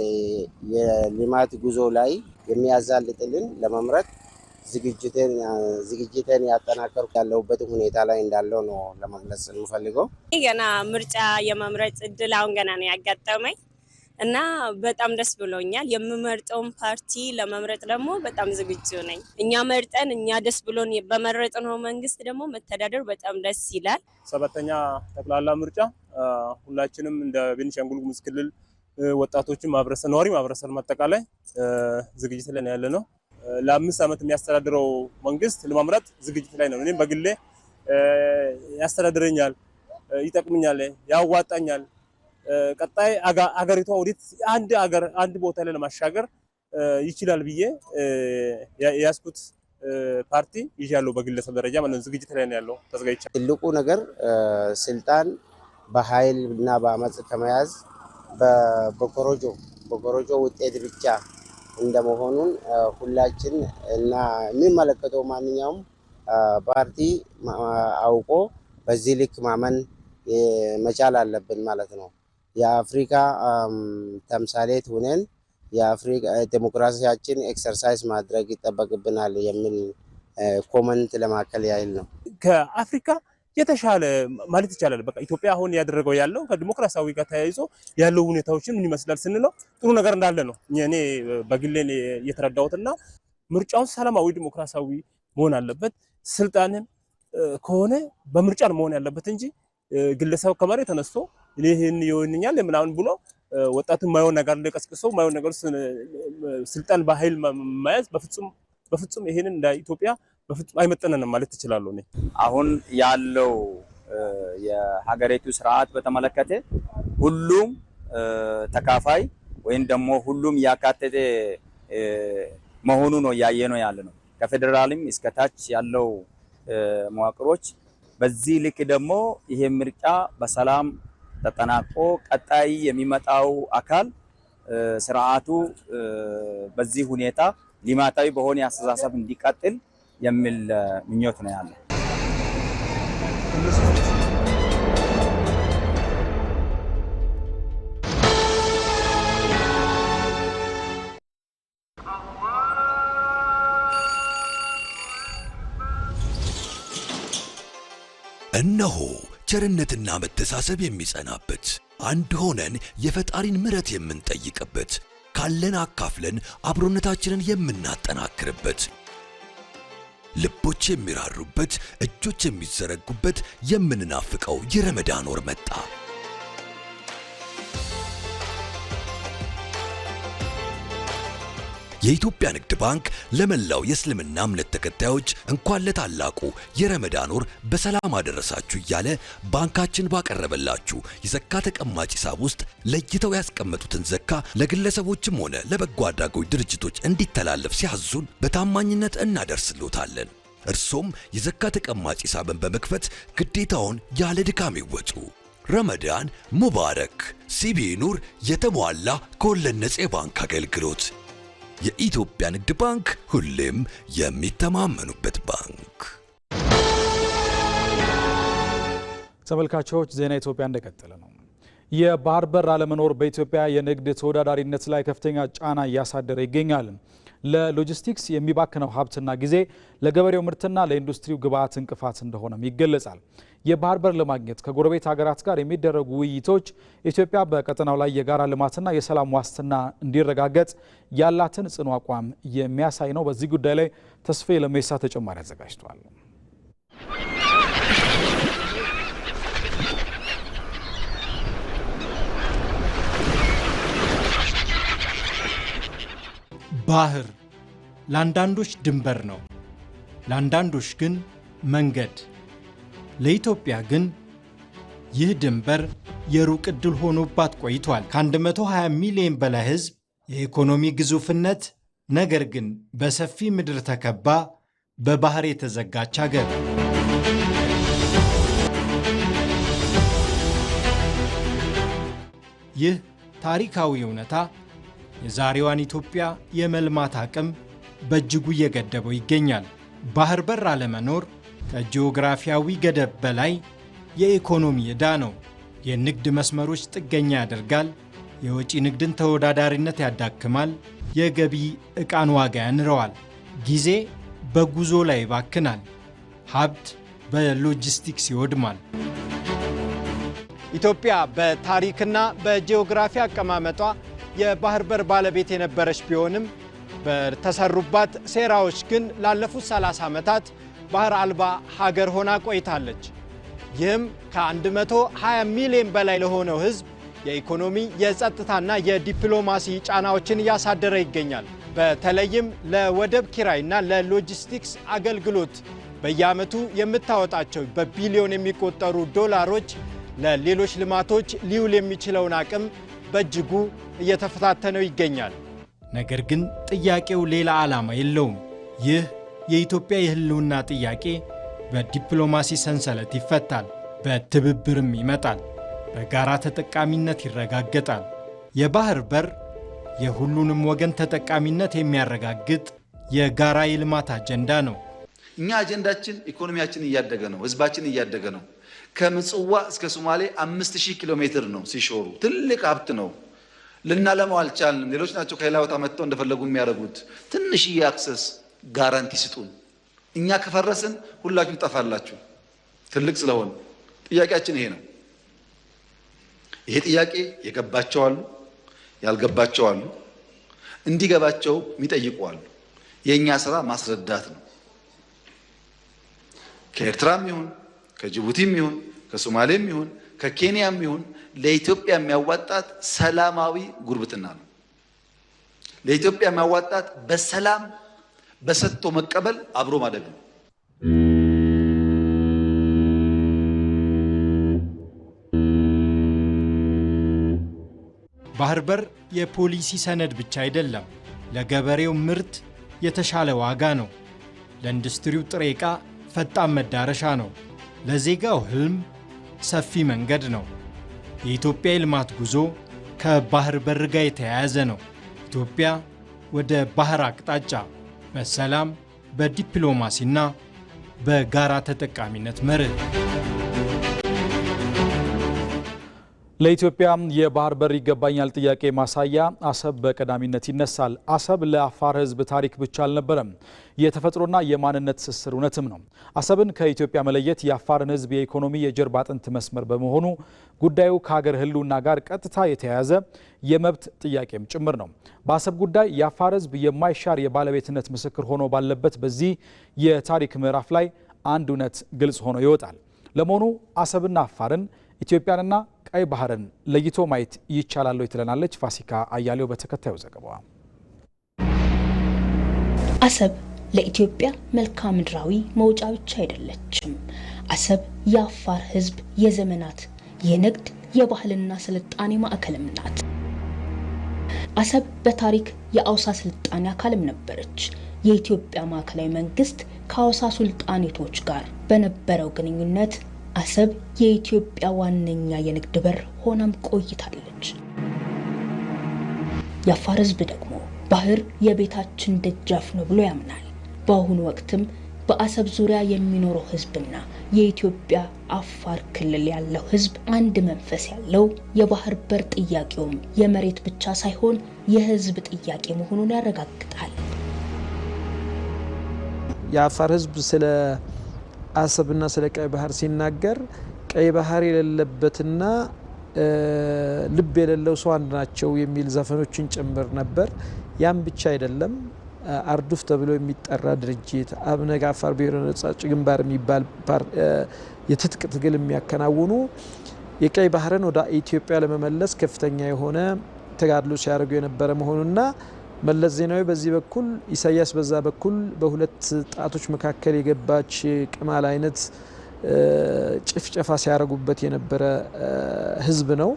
የልማት ጉዞ ላይ የሚያዛልጥልን ለመምረጥ ዝግጅቴን ያጠናከርኩ ያለውበትን ሁኔታ ላይ እንዳለው ነው ለመግለጽ የምፈልገው። ገና ምርጫ የመምረጥ እድል አሁን ገና ነው ያጋጠመኝ እና በጣም ደስ ብሎኛል። የምመርጠውን ፓርቲ ለመምረጥ ደግሞ በጣም ዝግጁ ነኝ። እኛ መርጠን እኛ ደስ ብሎን በመረጥነው መንግስት ደግሞ መተዳደር በጣም ደስ ይላል። 7ኛ ጠቅላላ ምርጫ ሁላችንም እንደ ቤኒሻንጉል ጉሙዝ ክልል ወጣቶችም ነዋሪ ማህበረሰብ አጠቃላይ ዝግጅት ላይ ያለ ነው። ለ5 ዓመት የሚያስተዳድረው መንግስት ለመምረጥ ዝግጅት ላይ ነው። እኔም በግሌ ያስተዳድረኛል፣ ይጠቅምኛል፣ ያዋጣኛል፣ ቀጣይ አገሪቷ ወዴት አንድ ቦታ ላይ ለማሻገር ይችላል ብዬ ያስኩት ፓርቲ ይያለው በግለሰብ ደረጃ ማለት ዝግጅት ላይ ነው ያለው። ተዘጋጅቻለሁ። ትልቁ ነገር ስልጣን በኃይል እና በአመጽ ከመያዝ በኮሮጆ ውጤት ብቻ እንደመሆኑን ሁላችን እና የሚመለከተው ማንኛውም ፓርቲ አውቆ በዚህ ልክ ማመን መቻል አለብን ማለት ነው። የአፍሪካ ተምሳሌት ሆነን የአፍሪካ ዲሞክራሲያችን ኤክሰርሳይዝ ማድረግ ይጠበቅብናል የሚል ኮመንት ለማከል ያህል ነው። ከአፍሪካ የተሻለ ማለት ይቻላል። በቃ ኢትዮጵያ አሁን ያደረገው ያለው ከዲሞክራሲያዊ ጋር ተያይዞ ያለው ሁኔታዎችን ምን ይመስላል ስንለው ጥሩ ነገር እንዳለ ነው እኔ በግሌ የተረዳሁትና ምርጫው ሰላማዊ ዲሞክራሲያዊ መሆን አለበት። ስልጣንን ከሆነ በምርጫ መሆን ያለበት እንጂ ግለሰብ ከመሬት ተነስቶ ይሄን ይሆንኛል ምናምን ብሎ ወጣቱን ማይሆን ነገር ለቀስቅሶ ማይሆን ነገር ስልጣን በኃይል መያዝ በፍጹም ይሄንን እንደ ኢትዮጵያ በፍጹም አይመጠነንም ማለት ይችላል። አሁን ያለው የሀገሪቱ ስርዓት በተመለከተ ሁሉም ተካፋይ ወይም ደግሞ ሁሉም ያካተተ መሆኑ ነው ያየነው ያለ ነው። ከፌደራልም እስከ ታች ያለው መዋቅሮች በዚህ ልክ ደግሞ ይሄ ምርጫ በሰላም ተጠናቆ ቀጣይ የሚመጣው አካል ስርዓቱ በዚህ ሁኔታ ሊማታዊ በሆነ አስተሳሰብ እንዲቀጥል የሚል ምኞት ነው ያለው። እነሆ ቸርነትና መተሳሰብ የሚጸናበት አንድ ሆነን የፈጣሪን ምሕረት የምንጠይቅበት ካለን አካፍለን አብሮነታችንን የምናጠናክርበት ልቦች የሚራሩበት እጆች የሚዘረጉበት የምንናፍቀው የረመዳን ወር መጣ። የኢትዮጵያ ንግድ ባንክ ለመላው የእስልምና እምነት ተከታዮች እንኳን ለታላቁ የረመዳን ወር በሰላም አደረሳችሁ እያለ ባንካችን ባቀረበላችሁ የዘካ ተቀማጭ ሂሳብ ውስጥ ለይተው ያስቀመጡትን ዘካ ለግለሰቦችም ሆነ ለበጎ አድራጎት ድርጅቶች እንዲተላለፍ ሲያዙን በታማኝነት እናደርስሎታለን። እርሶም የዘካ ተቀማጭ ሂሳብን በመክፈት ግዴታውን ያለ ድካም ይወጡ። ረመዳን ሙባረክ። ሲቢኢ ኑር የተሟላ ከወለድ ነፃ የባንክ አገልግሎት። የኢትዮጵያ ንግድ ባንክ ሁሌም የሚተማመኑበት ባንክ። ተመልካቾች ዜና ኢትዮጵያ እንደቀጠለ ነው። የባህር በር አለመኖር በኢትዮጵያ የንግድ ተወዳዳሪነት ላይ ከፍተኛ ጫና እያሳደረ ይገኛል። ለሎጂስቲክስ የሚባክነው ሀብትና ጊዜ ለገበሬው ምርትና ለኢንዱስትሪው ግብዓት እንቅፋት እንደሆነም ይገለጻል። የባህር በር ለማግኘት ከጎረቤት ሀገራት ጋር የሚደረጉ ውይይቶች ኢትዮጵያ በቀጠናው ላይ የጋራ ልማትና የሰላም ዋስትና እንዲረጋገጥ ያላትን ጽኑ አቋም የሚያሳይ ነው። በዚህ ጉዳይ ላይ ተስፋዬ ለሜሳ ተጨማሪ አዘጋጅቷል። ባህር ለአንዳንዶች ድንበር ነው፣ ለአንዳንዶች ግን መንገድ። ለኢትዮጵያ ግን ይህ ድንበር የሩቅ ዕድል ሆኖባት ቆይቷል። ከ120 ሚሊዮን በላይ ሕዝብ፣ የኢኮኖሚ ግዙፍነት፣ ነገር ግን በሰፊ ምድር ተከባ በባህር የተዘጋች ሀገር። ይህ ታሪካዊ እውነታ የዛሬዋን ኢትዮጵያ የመልማት አቅም በእጅጉ እየገደበው ይገኛል። ባህር በር አለመኖር ከጂኦግራፊያዊ ገደብ በላይ የኢኮኖሚ ዕዳ ነው። የንግድ መስመሮች ጥገኛ ያደርጋል፣ የወጪ ንግድን ተወዳዳሪነት ያዳክማል፣ የገቢ ዕቃን ዋጋ ያንረዋል፣ ጊዜ በጉዞ ላይ ይባክናል፣ ሀብት በሎጂስቲክስ ይወድማል። ኢትዮጵያ በታሪክና በጂኦግራፊ አቀማመጧ የባህር በር ባለቤት የነበረች ቢሆንም በተሰሩባት ሴራዎች ግን ላለፉት 30 ዓመታት ባህር አልባ ሀገር ሆና ቆይታለች። ይህም ከ120 ሚሊዮን በላይ ለሆነው ሕዝብ የኢኮኖሚ የጸጥታና የዲፕሎማሲ ጫናዎችን እያሳደረ ይገኛል። በተለይም ለወደብ ኪራይና ለሎጂስቲክስ አገልግሎት በየዓመቱ የምታወጣቸው በቢሊዮን የሚቆጠሩ ዶላሮች ለሌሎች ልማቶች ሊውል የሚችለውን አቅም በእጅጉ እየተፈታተነው ይገኛል። ነገር ግን ጥያቄው ሌላ ዓላማ የለውም። ይህ የኢትዮጵያ የህልውና ጥያቄ በዲፕሎማሲ ሰንሰለት ይፈታል፣ በትብብርም ይመጣል፣ በጋራ ተጠቃሚነት ይረጋገጣል። የባህር በር የሁሉንም ወገን ተጠቃሚነት የሚያረጋግጥ የጋራ የልማት አጀንዳ ነው። እኛ አጀንዳችን ኢኮኖሚያችን እያደገ ነው፣ ህዝባችን እያደገ ነው። ከምጽዋ እስከ ሶማሌ 5000 ኪሎ ሜትር ነው ሲሾሩ፣ ትልቅ ሀብት ነው። ልናለማው አልቻልንም። ሌሎች ናቸው ከሌላ ቦታ መጥተው እንደፈለጉ የሚያደርጉት። ትንሽዬ አክሰስ ጋራንቲ ስጡን። እኛ ከፈረስን ሁላችሁ ጠፋላችሁ። ትልቅ ስለሆነ ጥያቄያችን ይሄ ነው። ይሄ ጥያቄ የገባቸው አሉ፣ ያልገባቸው አሉ፣ እንዲገባቸው የሚጠይቁ አሉ። የእኛ ስራ ማስረዳት ነው። ከኤርትራም ይሁን ከጅቡቲም ይሁን ከሶማሌም ይሁን ከኬንያም ይሁን ለኢትዮጵያ የሚያዋጣት ሰላማዊ ጉርብትና ነው። ለኢትዮጵያ የሚያዋጣት በሰላም በሰጥቶ መቀበል አብሮ ማደግ ነው። ባህር በር የፖሊሲ ሰነድ ብቻ አይደለም። ለገበሬው ምርት የተሻለ ዋጋ ነው። ለኢንዱስትሪው ጥሬ ዕቃ ፈጣን መዳረሻ ነው። ለዜጋው ህልም ሰፊ መንገድ ነው። የኢትዮጵያ የልማት ጉዞ ከባህር በር ጋር የተያያዘ ነው። ኢትዮጵያ ወደ ባህር አቅጣጫ በሰላም በዲፕሎማሲና በጋራ ተጠቃሚነት መርህ። ለኢትዮጵያ የባህር በር ይገባኛል ጥያቄ ማሳያ አሰብ በቀዳሚነት ይነሳል። አሰብ ለአፋር ህዝብ ታሪክ ብቻ አልነበረም፣ የተፈጥሮና የማንነት ትስስር እውነትም ነው። አሰብን ከኢትዮጵያ መለየት የአፋርን ህዝብ የኢኮኖሚ የጀርባ አጥንት መስመር በመሆኑ ጉዳዩ ከሀገር ህልውና ጋር ቀጥታ የተያያዘ የመብት ጥያቄም ጭምር ነው። በአሰብ ጉዳይ የአፋር ህዝብ የማይሻር የባለቤትነት ምስክር ሆኖ ባለበት በዚህ የታሪክ ምዕራፍ ላይ አንድ እውነት ግልጽ ሆኖ ይወጣል። ለመሆኑ አሰብና አፋርን ኢትዮጵያንና ቀይ ባህርን ለይቶ ማየት ይቻላል ወይ ትለናለች ፋሲካ አያሌው በተከታዩ ዘገባዋ። አሰብ ለኢትዮጵያ መልክዓ ምድራዊ መውጫ ብቻ አይደለችም። አሰብ የአፋር ህዝብ የዘመናት የንግድ የባህልና ስልጣኔ ማዕከልም ናት። አሰብ በታሪክ የአውሳ ስልጣኔ አካልም ነበረች። የኢትዮጵያ ማዕከላዊ መንግስት ከአውሳ ሱልጣኔቶች ጋር በነበረው ግንኙነት አሰብ የኢትዮጵያ ዋነኛ የንግድ በር ሆናም ቆይታለች። የአፋር ህዝብ ደግሞ ባህር የቤታችን ደጃፍ ነው ብሎ ያምናል። በአሁኑ ወቅትም በአሰብ ዙሪያ የሚኖረው ህዝብና የኢትዮጵያ አፋር ክልል ያለው ህዝብ አንድ መንፈስ ያለው የባህር በር ጥያቄውም የመሬት ብቻ ሳይሆን የህዝብ ጥያቄ መሆኑን ያረጋግጣል። የአፋር ህዝብ ስለ አሰብና ስለ ቀይ ባህር ሲናገር ቀይ ባህር የሌለበትና ልብ የሌለው ሰው አንድ ናቸው የሚል ዘፈኖችን ጭምር ነበር። ያም ብቻ አይደለም። አርዱፍ ተብሎ የሚጠራ ድርጅት አብነግ አፋር ብሔራዊ ነጻነት ግንባር የሚባል የትጥቅ ትግል የሚያከናውኑ የቀይ ባህርን ወደ ኢትዮጵያ ለመመለስ ከፍተኛ የሆነ ተጋድሎ ሲያደርጉ የነበረ መሆኑና መለስ ዜናዊ በዚህ በኩል ኢሳያስ በዛ በኩል በሁለት ጣቶች መካከል የገባች ቅማል አይነት ጭፍጨፋ ሲያደርጉበት የነበረ ህዝብ ነው።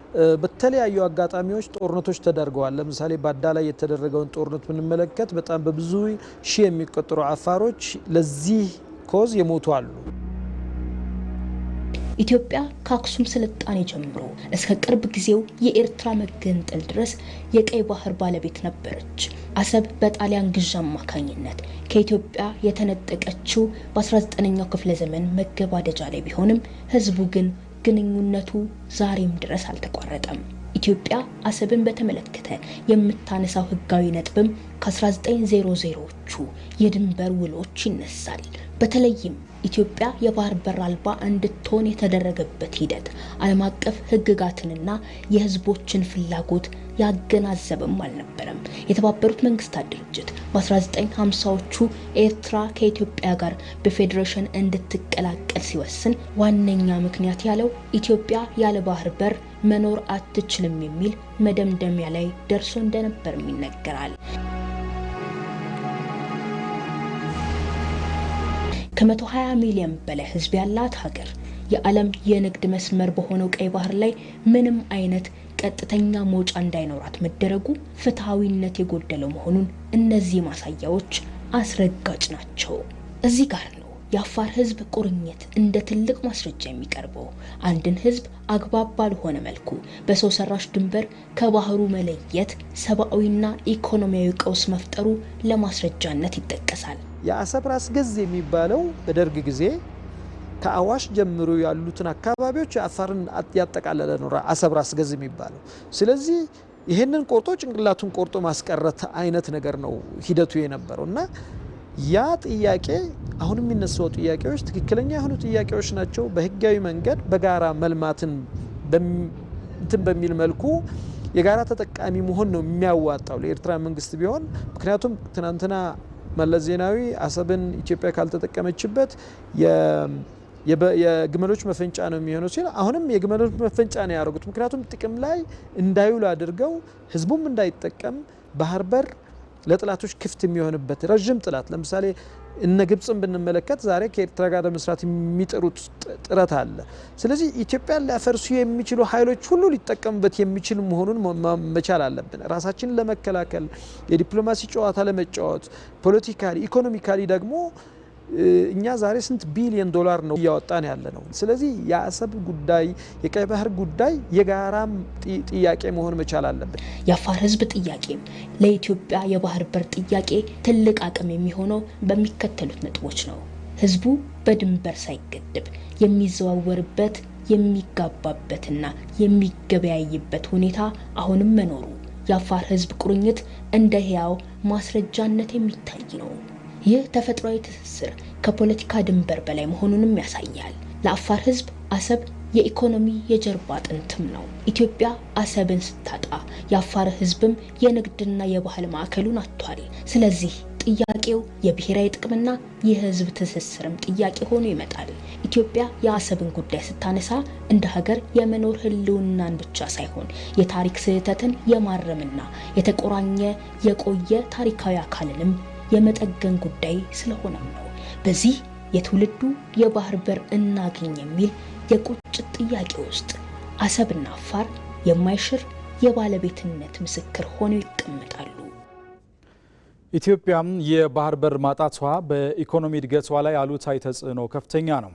በተለያዩ አጋጣሚዎች ጦርነቶች ተደርገዋል። ለምሳሌ ባዳ ላይ የተደረገውን ጦርነት ብንመለከት በጣም በብዙ ሺህ የሚቆጠሩ አፋሮች ለዚህ ኮዝ የሞቱ አሉ። ኢትዮጵያ ከአክሱም ስልጣኔ ጀምሮ እስከ ቅርብ ጊዜው የኤርትራ መገንጠል ድረስ የቀይ ባህር ባለቤት ነበረች። አሰብ በጣሊያን ግዥ አማካኝነት ከኢትዮጵያ የተነጠቀችው በ19ኛው ክፍለ ዘመን መገባደጃ ላይ ቢሆንም ህዝቡ ግን ግንኙነቱ ዛሬም ድረስ አልተቋረጠም። ኢትዮጵያ አሰብን በተመለከተ የምታነሳው ህጋዊ ነጥብም ከ1900ዎቹ የድንበር ውሎች ይነሳል። በተለይም ኢትዮጵያ የባህር በር አልባ እንድትሆን የተደረገበት ሂደት ዓለም አቀፍ ህግጋትንና የህዝቦችን ፍላጎት ያገናዘበም አልነበረም። የተባበሩት መንግስታት ድርጅት በ1950ዎቹ ኤርትራ ከኢትዮጵያ ጋር በፌዴሬሽን እንድትቀላቀል ሲወስን ዋነኛ ምክንያት ያለው ኢትዮጵያ ያለ ባህር በር መኖር አትችልም የሚል መደምደሚያ ላይ ደርሶ እንደነበርም ይነገራል። ከ120 ሚሊዮን በላይ ህዝብ ያላት ሀገር የዓለም የንግድ መስመር በሆነው ቀይ ባህር ላይ ምንም አይነት ቀጥተኛ መውጫ እንዳይኖራት መደረጉ ፍትሃዊነት የጎደለው መሆኑን እነዚህ ማሳያዎች አስረጋጭ ናቸው። እዚህ ጋር ነው የአፋር ህዝብ ቁርኝት እንደ ትልቅ ማስረጃ የሚቀርበው። አንድን ህዝብ አግባብ ባልሆነ መልኩ በሰው ሰራሽ ድንበር ከባህሩ መለየት ሰብአዊና ኢኮኖሚያዊ ቀውስ መፍጠሩ ለማስረጃነት ይጠቀሳል። የአሰብ ራስ ገዝ የሚባለው በደርግ ጊዜ ከአዋሽ ጀምሮ ያሉትን አካባቢዎች አፋርን ያጠቃለለ ነው አሰብ ራስ ገዝ የሚባለው። ስለዚህ ይሄንን ቆርጦ ጭንቅላቱን ቆርጦ ማስቀረት አይነት ነገር ነው ሂደቱ የነበረውና ያ ጥያቄ አሁን የሚነሳው ጥያቄዎች ትክክለኛ የሆኑ ጥያቄዎች ናቸው። በህጋዊ መንገድ በጋራ መልማትን በሚል መልኩ የጋራ ተጠቃሚ መሆን ነው የሚያዋጣው ለኤርትራ መንግስት ቢሆን። ምክንያቱም ትናንትና መለስ ዜናዊ አሰብን ኢትዮጵያ ካልተጠቀመችበት የግመሎች መፈንጫ ነው የሚሆነው ሲል አሁንም የግመሎች መፈንጫ ነው ያደረጉት። ምክንያቱም ጥቅም ላይ እንዳይውል አድርገው ህዝቡም እንዳይጠቀም ባህር በር ለጥላቶች ክፍት የሚሆንበት ረጅም ጥላት ለምሳሌ እነ ግብጽን ብንመለከት ዛሬ ከኤርትራ ጋር ለመስራት የሚጥሩት ጥረት አለ። ስለዚህ ኢትዮጵያን ሊያፈርሱ የሚችሉ ኃይሎች ሁሉ ሊጠቀሙበት የሚችል መሆኑን መቻል አለብን። ራሳችንን ለመከላከል የዲፕሎማሲ ጨዋታ ለመጫወት ፖለቲካሊ ኢኮኖሚካሊ ደግሞ እኛ ዛሬ ስንት ቢሊዮን ዶላር ነው እያወጣን ያለ ነው። ስለዚህ የአሰብ ጉዳይ የቀይ ባህር ጉዳይ የጋራ ጥያቄ መሆን መቻል አለበት። የአፋር ህዝብ ጥያቄም ለኢትዮጵያ የባህር በር ጥያቄ ትልቅ አቅም የሚሆነው በሚከተሉት ነጥቦች ነው። ህዝቡ በድንበር ሳይገደብ የሚዘዋወርበት የሚጋባበትና የሚገበያይበት ሁኔታ አሁንም መኖሩ የአፋር ህዝብ ቁርኝት እንደ ህያው ማስረጃነት የሚታይ ነው። ይህ ተፈጥሯዊ ትስስር ከፖለቲካ ድንበር በላይ መሆኑንም ያሳያል። ለአፋር ህዝብ አሰብ የኢኮኖሚ የጀርባ አጥንትም ነው። ኢትዮጵያ አሰብን ስታጣ የአፋር ህዝብም የንግድና የባህል ማዕከሉን አጥቷል። ስለዚህ ጥያቄው የብሔራዊ ጥቅምና የህዝብ ትስስርም ጥያቄ ሆኖ ይመጣል። ኢትዮጵያ የአሰብን ጉዳይ ስታነሳ እንደ ሀገር የመኖር ህልውናን ብቻ ሳይሆን የታሪክ ስህተትን የማረምና የተቆራኘ የቆየ ታሪካዊ አካልንም የመጠገን ጉዳይ ስለሆነም ነው። በዚህ የትውልዱ የባህር በር እናገኝ የሚል የቁጭት ጥያቄ ውስጥ አሰብና አፋር የማይሽር የባለቤትነት ምስክር ሆነው ይቀመጣሉ። ኢትዮጵያም የባህር በር ማጣቷ በኢኮኖሚ እድገቷ ላይ አሉታዊ ተጽዕኖ ከፍተኛ ነው።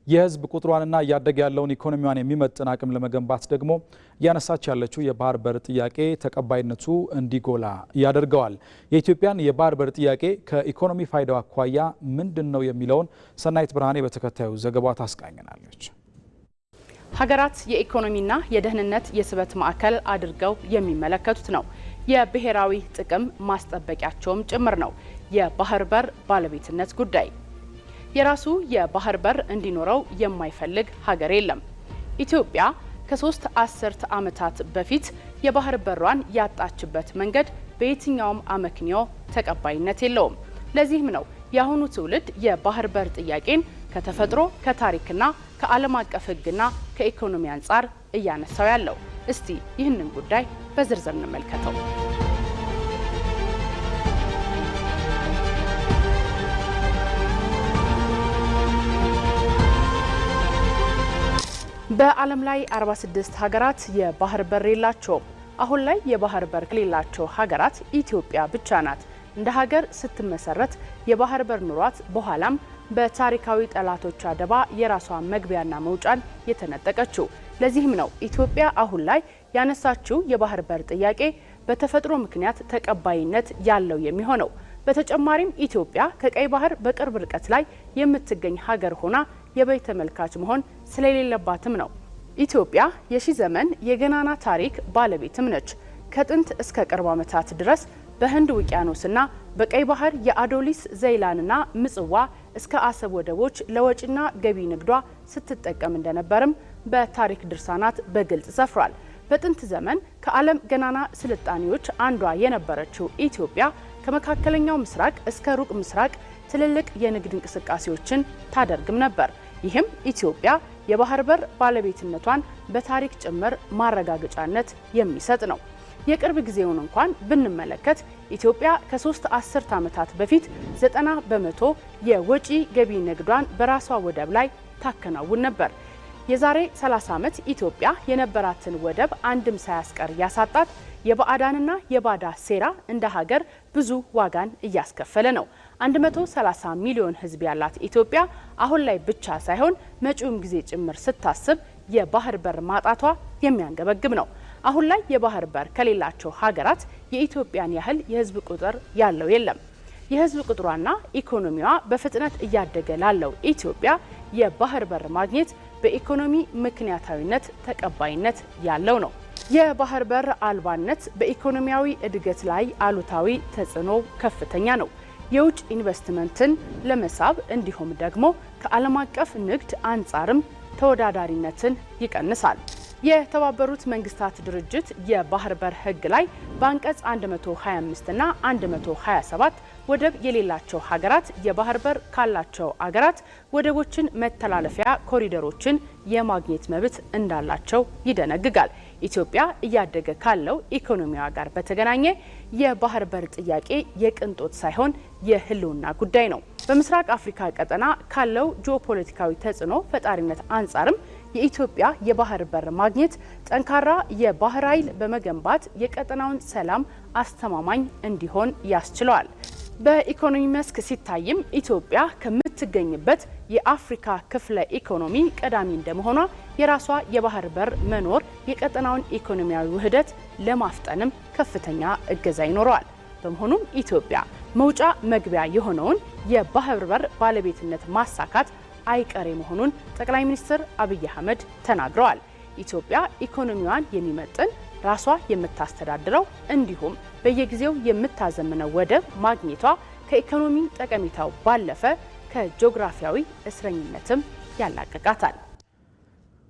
የህዝብ ቁጥሯንና እያደገ ያለውን ኢኮኖሚዋን የሚመጥን አቅም ለመገንባት ደግሞ እያነሳች ያለችው የባህር በር ጥያቄ ተቀባይነቱ እንዲጎላ ያደርገዋል። የኢትዮጵያን የባህር በር ጥያቄ ከኢኮኖሚ ፋይዳው አኳያ ምንድን ነው የሚለውን ሰናይት ብርሃኔ በተከታዩ ዘገባ ታስቃኘናለች። ሀገራት የኢኮኖሚና የደህንነት የስበት ማዕከል አድርገው የሚመለከቱት ነው። የብሔራዊ ጥቅም ማስጠበቂያቸውም ጭምር ነው የባህር በር ባለቤትነት ጉዳይ። የራሱ የባህር በር እንዲኖረው የማይፈልግ ሀገር የለም። ኢትዮጵያ ከ3 አስርት ዓመታት በፊት የባህር በሯን ያጣችበት መንገድ በየትኛውም አመክንዮ ተቀባይነት የለውም። ለዚህም ነው የአሁኑ ትውልድ የባህር በር ጥያቄን ከተፈጥሮ ከታሪክና ከዓለም አቀፍ ሕግና ከኢኮኖሚ አንጻር እያነሳው ያለው። እስቲ ይህንን ጉዳይ በዝርዝር እንመልከተው። በዓለም ላይ 46 ሀገራት የባህር በር የላቸውም። አሁን ላይ የባህር በር ከሌላቸው ሀገራት ኢትዮጵያ ብቻ ናት። እንደ ሀገር ስትመሰረት የባህር በር ኑሯት በኋላም በታሪካዊ ጠላቶች አደባ የራሷ መግቢያና መውጫን የተነጠቀችው። ለዚህም ነው ኢትዮጵያ አሁን ላይ ያነሳችው የባህር በር ጥያቄ በተፈጥሮ ምክንያት ተቀባይነት ያለው የሚሆነው። በተጨማሪም ኢትዮጵያ ከቀይ ባህር በቅርብ ርቀት ላይ የምትገኝ ሀገር ሆና የበይ ተመልካች መሆን ስለሌለባትም ነው። ኢትዮጵያ የሺ ዘመን የገናና ታሪክ ባለቤትም ነች። ከጥንት እስከ ቅርብ ዓመታት ድረስ በህንድ ውቅያኖስና በቀይ ባህር የአዶሊስ ዘይላንና ምጽዋ እስከ አሰብ ወደቦች ለወጪና ገቢ ንግዷ ስትጠቀም እንደነበርም በታሪክ ድርሳናት በግልጽ ሰፍሯል። በጥንት ዘመን ከዓለም ገናና ስልጣኔዎች አንዷ የነበረችው ኢትዮጵያ ከመካከለኛው ምስራቅ እስከ ሩቅ ምስራቅ ትልልቅ የንግድ እንቅስቃሴዎችን ታደርግም ነበር። ይህም ኢትዮጵያ የባህር በር ባለቤትነቷን በታሪክ ጭምር ማረጋገጫነት የሚሰጥ ነው። የቅርብ ጊዜውን እንኳን ብንመለከት ኢትዮጵያ ከ3 አስርት ዓመታት በፊት 90 በመቶ የወጪ ገቢ ንግዷን በራሷ ወደብ ላይ ታከናውን ነበር። የዛሬ 30 ዓመት ኢትዮጵያ የነበራትን ወደብ አንድም ሳያስቀር ያሳጣት የባዕዳንና የባዳ ሴራ እንደ ሀገር ብዙ ዋጋን እያስከፈለ ነው። 130 ሚሊዮን ሕዝብ ያላት ኢትዮጵያ አሁን ላይ ብቻ ሳይሆን መጪውም ጊዜ ጭምር ስታስብ የባህር በር ማጣቷ የሚያንገበግብ ነው። አሁን ላይ የባህር በር ከሌላቸው ሀገራት የኢትዮጵያን ያህል የሕዝብ ቁጥር ያለው የለም። የሕዝብ ቁጥሯና ኢኮኖሚዋ በፍጥነት እያደገ ላለው ኢትዮጵያ የባህር በር ማግኘት በኢኮኖሚ ምክንያታዊነት ተቀባይነት ያለው ነው። የባህር በር አልባነት በኢኮኖሚያዊ እድገት ላይ አሉታዊ ተጽዕኖ ከፍተኛ ነው። የውጭ ኢንቨስትመንትን ለመሳብ እንዲሁም ደግሞ ከዓለም አቀፍ ንግድ አንጻርም ተወዳዳሪነትን ይቀንሳል። የተባበሩት መንግስታት ድርጅት የባህር በር ሕግ ላይ በአንቀጽ 125 እና 127 ወደብ የሌላቸው ሀገራት የባህር በር ካላቸው ሀገራት ወደቦችን መተላለፊያ ኮሪደሮችን የማግኘት መብት እንዳላቸው ይደነግጋል። ኢትዮጵያ እያደገ ካለው ኢኮኖሚዋ ጋር በተገናኘ የባህር በር ጥያቄ የቅንጦት ሳይሆን የህልውና ጉዳይ ነው። በምስራቅ አፍሪካ ቀጠና ካለው ጂኦፖለቲካዊ ተጽዕኖ ፈጣሪነት አንጻርም የኢትዮጵያ የባህር በር ማግኘት ጠንካራ የባህር ኃይል በመገንባት የቀጠናውን ሰላም አስተማማኝ እንዲሆን ያስችለዋል። በኢኮኖሚ መስክ ሲታይም ኢትዮጵያ ከምትገኝበት የአፍሪካ ክፍለ ኢኮኖሚ ቀዳሚ እንደመሆኗ የራሷ የባህር በር መኖር የቀጠናውን ኢኮኖሚያዊ ውህደት ለማፍጠንም ከፍተኛ እገዛ ይኖረዋል። በመሆኑም ኢትዮጵያ መውጫ መግቢያ የሆነውን የባህር በር ባለቤትነት ማሳካት አይቀሬ መሆኑን ጠቅላይ ሚኒስትር አብይ አህመድ ተናግረዋል። ኢትዮጵያ ኢኮኖሚዋን የሚመጥን ራሷ የምታስተዳድረው እንዲሁም በየጊዜው የምታዘምነው ወደብ ማግኘቷ ከኢኮኖሚ ጠቀሜታው ባለፈ ከጂኦግራፊያዊ እስረኝነትም ያላቅቃታል።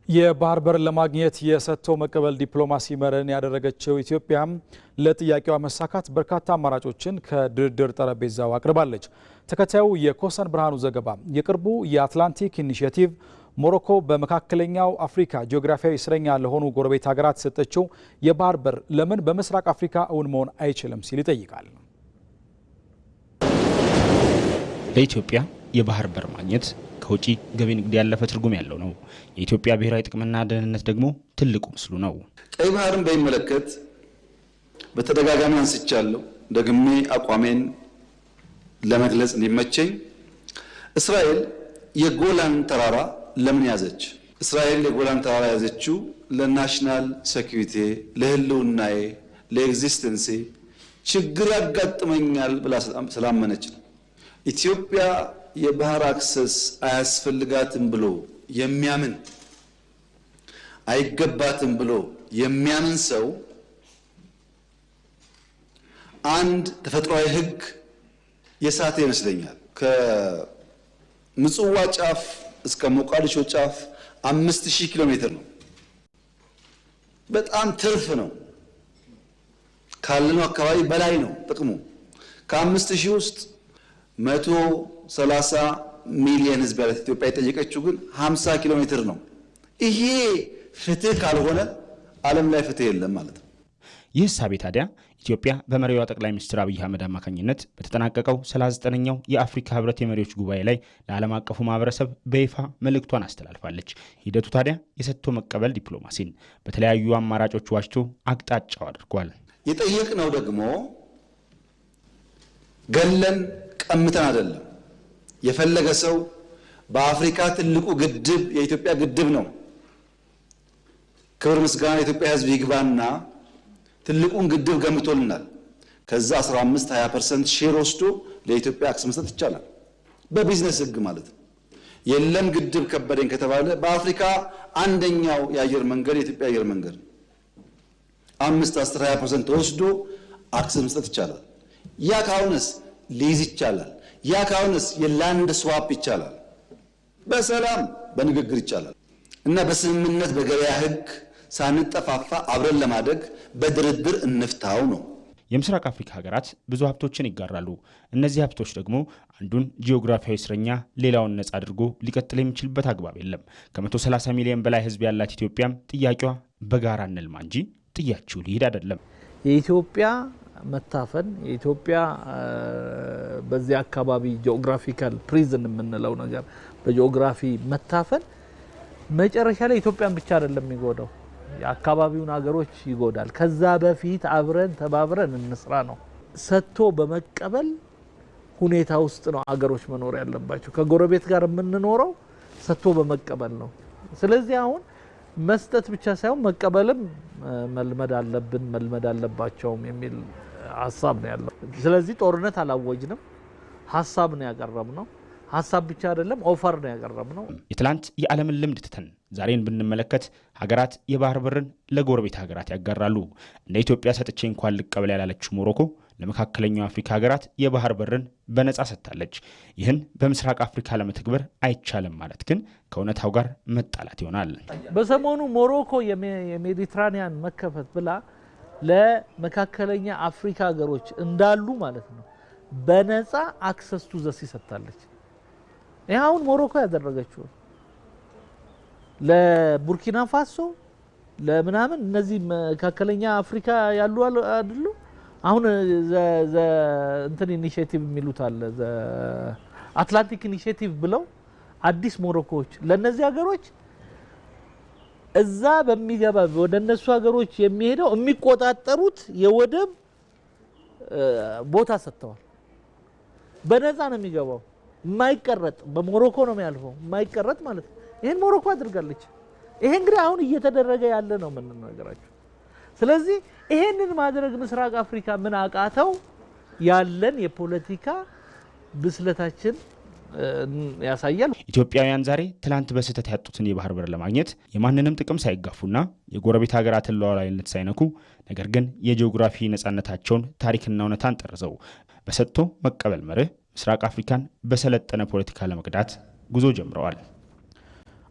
የባህር በር ለማግኘት የሰጥቶ መቀበል ዲፕሎማሲ መርህን ያደረገችው ኢትዮጵያም ለጥያቄዋ መሳካት በርካታ አማራጮችን ከድርድር ጠረጴዛው አቅርባለች። ተከታዩ የኮሰን ብርሃኑ ዘገባ የቅርቡ የአትላንቲክ ኢኒሼቲቭ ሞሮኮ በመካከለኛው አፍሪካ ጂኦግራፊያዊ እስረኛ ለሆኑ ጎረቤት ሀገራት የሰጠችው የባህር በር ለምን በምስራቅ አፍሪካ እውን መሆን አይችልም ሲል ይጠይቃል። ለኢትዮጵያ የባህር በር ማግኘት ከውጪ ገቢ ንግድ ያለፈ ትርጉም ያለው ነው። የኢትዮጵያ ብሔራዊ ጥቅምና ደህንነት ደግሞ ትልቁ ምስሉ ነው። ቀይ ባህርን በሚመለከት በተደጋጋሚ አንስቻለሁ። ደግሜ አቋሜን ለመግለጽ እንዲመቸኝ እስራኤል የጎላን ተራራ ለምን ያዘች? እስራኤል የጎላን ተራራ ያዘችው ለናሽናል ሴኩሪቲ፣ ለህልውናዬ፣ ለኤግዚስተንሲ ችግር ያጋጥመኛል ብላ ስላመነች ነው። ኢትዮጵያ የባህር አክሰስ አያስፈልጋትም ብሎ የሚያምን አይገባትም ብሎ የሚያምን ሰው አንድ ተፈጥሯዊ ህግ የሳተ ይመስለኛል። ከምጽዋ ጫፍ እስከ ሞቃዲሾ ጫፍ 5000 ኪሎ ሜትር ነው። በጣም ትርፍ ነው። ካለነው አካባቢ በላይ ነው ጥቅሙ። ከ5000 ውስጥ 130 ሚሊዮን ህዝብ ያላት ኢትዮጵያ የጠየቀችው ግን 50 ኪሎ ሜትር ነው። ይሄ ፍትህ ካልሆነ ዓለም ላይ ፍትህ የለም ማለት ነው። ይህ እሳቤ ታዲያ ኢትዮጵያ በመሪዋ ጠቅላይ ሚኒስትር አብይ አህመድ አማካኝነት በተጠናቀቀው 39ኛው የአፍሪካ ህብረት የመሪዎች ጉባኤ ላይ ለዓለም አቀፉ ማህበረሰብ በይፋ መልእክቷን አስተላልፋለች። ሂደቱ ታዲያ የሰጥቶ መቀበል ዲፕሎማሲን በተለያዩ አማራጮች ዋጅቶ አቅጣጫው አድርጓል። የጠየቅነው ደግሞ ገለን ቀምተን አይደለም። የፈለገ ሰው በአፍሪካ ትልቁ ግድብ የኢትዮጵያ ግድብ ነው። ክብር ምስጋና የኢትዮጵያ ህዝብ ይግባና ትልቁን ግድብ ገምቶልናል። ከዛ 15-20% ሼር ወስዶ ለኢትዮጵያ አክሰስ መስጠት ይቻላል፣ በቢዝነስ ህግ ማለት ነው። የለም ግድብ ከበደኝ ከተባለ በአፍሪካ አንደኛው የአየር መንገድ የኢትዮጵያ አየር መንገድ ነው። 5-10-20% ወስዶ አክሰስ መስጠት ይቻላል። ያ ካሁንስ ሊዝ ይቻላል። ያ ካሁንስ የላንድ ስዋፕ ይቻላል። በሰላም በንግግር ይቻላል እና በስምምነት በገበያ ህግ ሳንጠፋፋ አብረን ለማደግ በድርድር እንፍታው ነው። የምስራቅ አፍሪካ ሀገራት ብዙ ሀብቶችን ይጋራሉ። እነዚህ ሀብቶች ደግሞ አንዱን ጂኦግራፊያዊ እስረኛ ሌላውን ነጻ አድርጎ ሊቀጥል የሚችልበት አግባብ የለም። ከ130 ሚሊዮን በላይ ህዝብ ያላት ኢትዮጵያም ጥያቄዋ በጋራ እንልማ እንጂ ጥያችሁ ሊሄድ አይደለም። የኢትዮጵያ መታፈን የኢትዮጵያ በዚህ አካባቢ ጂኦግራፊካል ፕሪዝን የምንለው ነገር በጂኦግራፊ መታፈን መጨረሻ ላይ ኢትዮጵያን ብቻ አይደለም የሚጎዳው፣ የአካባቢውን ሀገሮች ይጎዳል። ከዛ በፊት አብረን ተባብረን እንስራ ነው። ሰጥቶ በመቀበል ሁኔታ ውስጥ ነው አገሮች መኖር ያለባቸው። ከጎረቤት ጋር የምንኖረው ሰጥቶ በመቀበል ነው። ስለዚህ አሁን መስጠት ብቻ ሳይሆን መቀበልም መልመድ አለብን፣ መልመድ አለባቸውም የሚል ሀሳብ ነው ያለው። ስለዚህ ጦርነት አላወጅንም፣ ሀሳብ ነው ያቀረብነው። ሀሳብ ብቻ አይደለም ኦፈር ነው ያቀረብነው። የትላንት የዓለምን ልምድ ትተን ዛሬን ብንመለከት ሀገራት የባህር በርን ለጎረቤት ሀገራት ያጋራሉ። እንደ ኢትዮጵያ ሰጥቼ እንኳን ልቀበል ያላለችው ሞሮኮ ለመካከለኛው አፍሪካ ሀገራት የባህር በርን በነጻ ሰጥታለች። ይህን በምስራቅ አፍሪካ ለመተግበር አይቻልም ማለት ግን ከእውነታው ጋር መጣላት ይሆናል። በሰሞኑ ሞሮኮ የሜዲትራኒያን መከፈት ብላ ለመካከለኛ አፍሪካ ሀገሮች እንዳሉ ማለት ነው በነጻ አክሰስ ቱ ዘ ሲ ሰጥታለች። ይህ አሁን ሞሮኮ ያደረገችው ለቡርኪና ፋሶ ለምናምን እነዚህ መካከለኛ አፍሪካ ያሉ አይደሉ? አሁን እንትን ኢኒሼቲቭ የሚሉት አለ አትላንቲክ ኢኒሼቲቭ ብለው አዲስ ሞሮኮዎች ለነዚህ ሀገሮች እዛ በሚገባ ወደ እነሱ ሀገሮች የሚሄደው የሚቆጣጠሩት የወደብ ቦታ ሰጥተዋል። በነፃ ነው የሚገባው፣ የማይቀረጥ በሞሮኮ ነው የሚያልፈው፣ የማይቀረጥ ማለት ነው። ይሄን ሞሮኮ አድርጋለች። ይሄ እንግዲህ አሁን እየተደረገ ያለ ነው የምንነግራችሁ። ስለዚህ ይሄንን ማድረግ ምስራቅ አፍሪካ ምን አቃተው? ያለን የፖለቲካ ብስለታችን ያሳያል። ኢትዮጵያውያን ዛሬ ትላንት በስህተት ያጡትን የባህር በር ለማግኘት የማንንም ጥቅም ሳይጋፉና የጎረቤት ሀገራትን ሉዓላዊነት ሳይነኩ ነገር ግን የጂኦግራፊ ነጻነታቸውን ታሪክና እውነታን ጠርዘው በሰጥቶ መቀበል መርህ ምስራቅ አፍሪካን በሰለጠነ ፖለቲካ ለመቅዳት ጉዞ ጀምረዋል።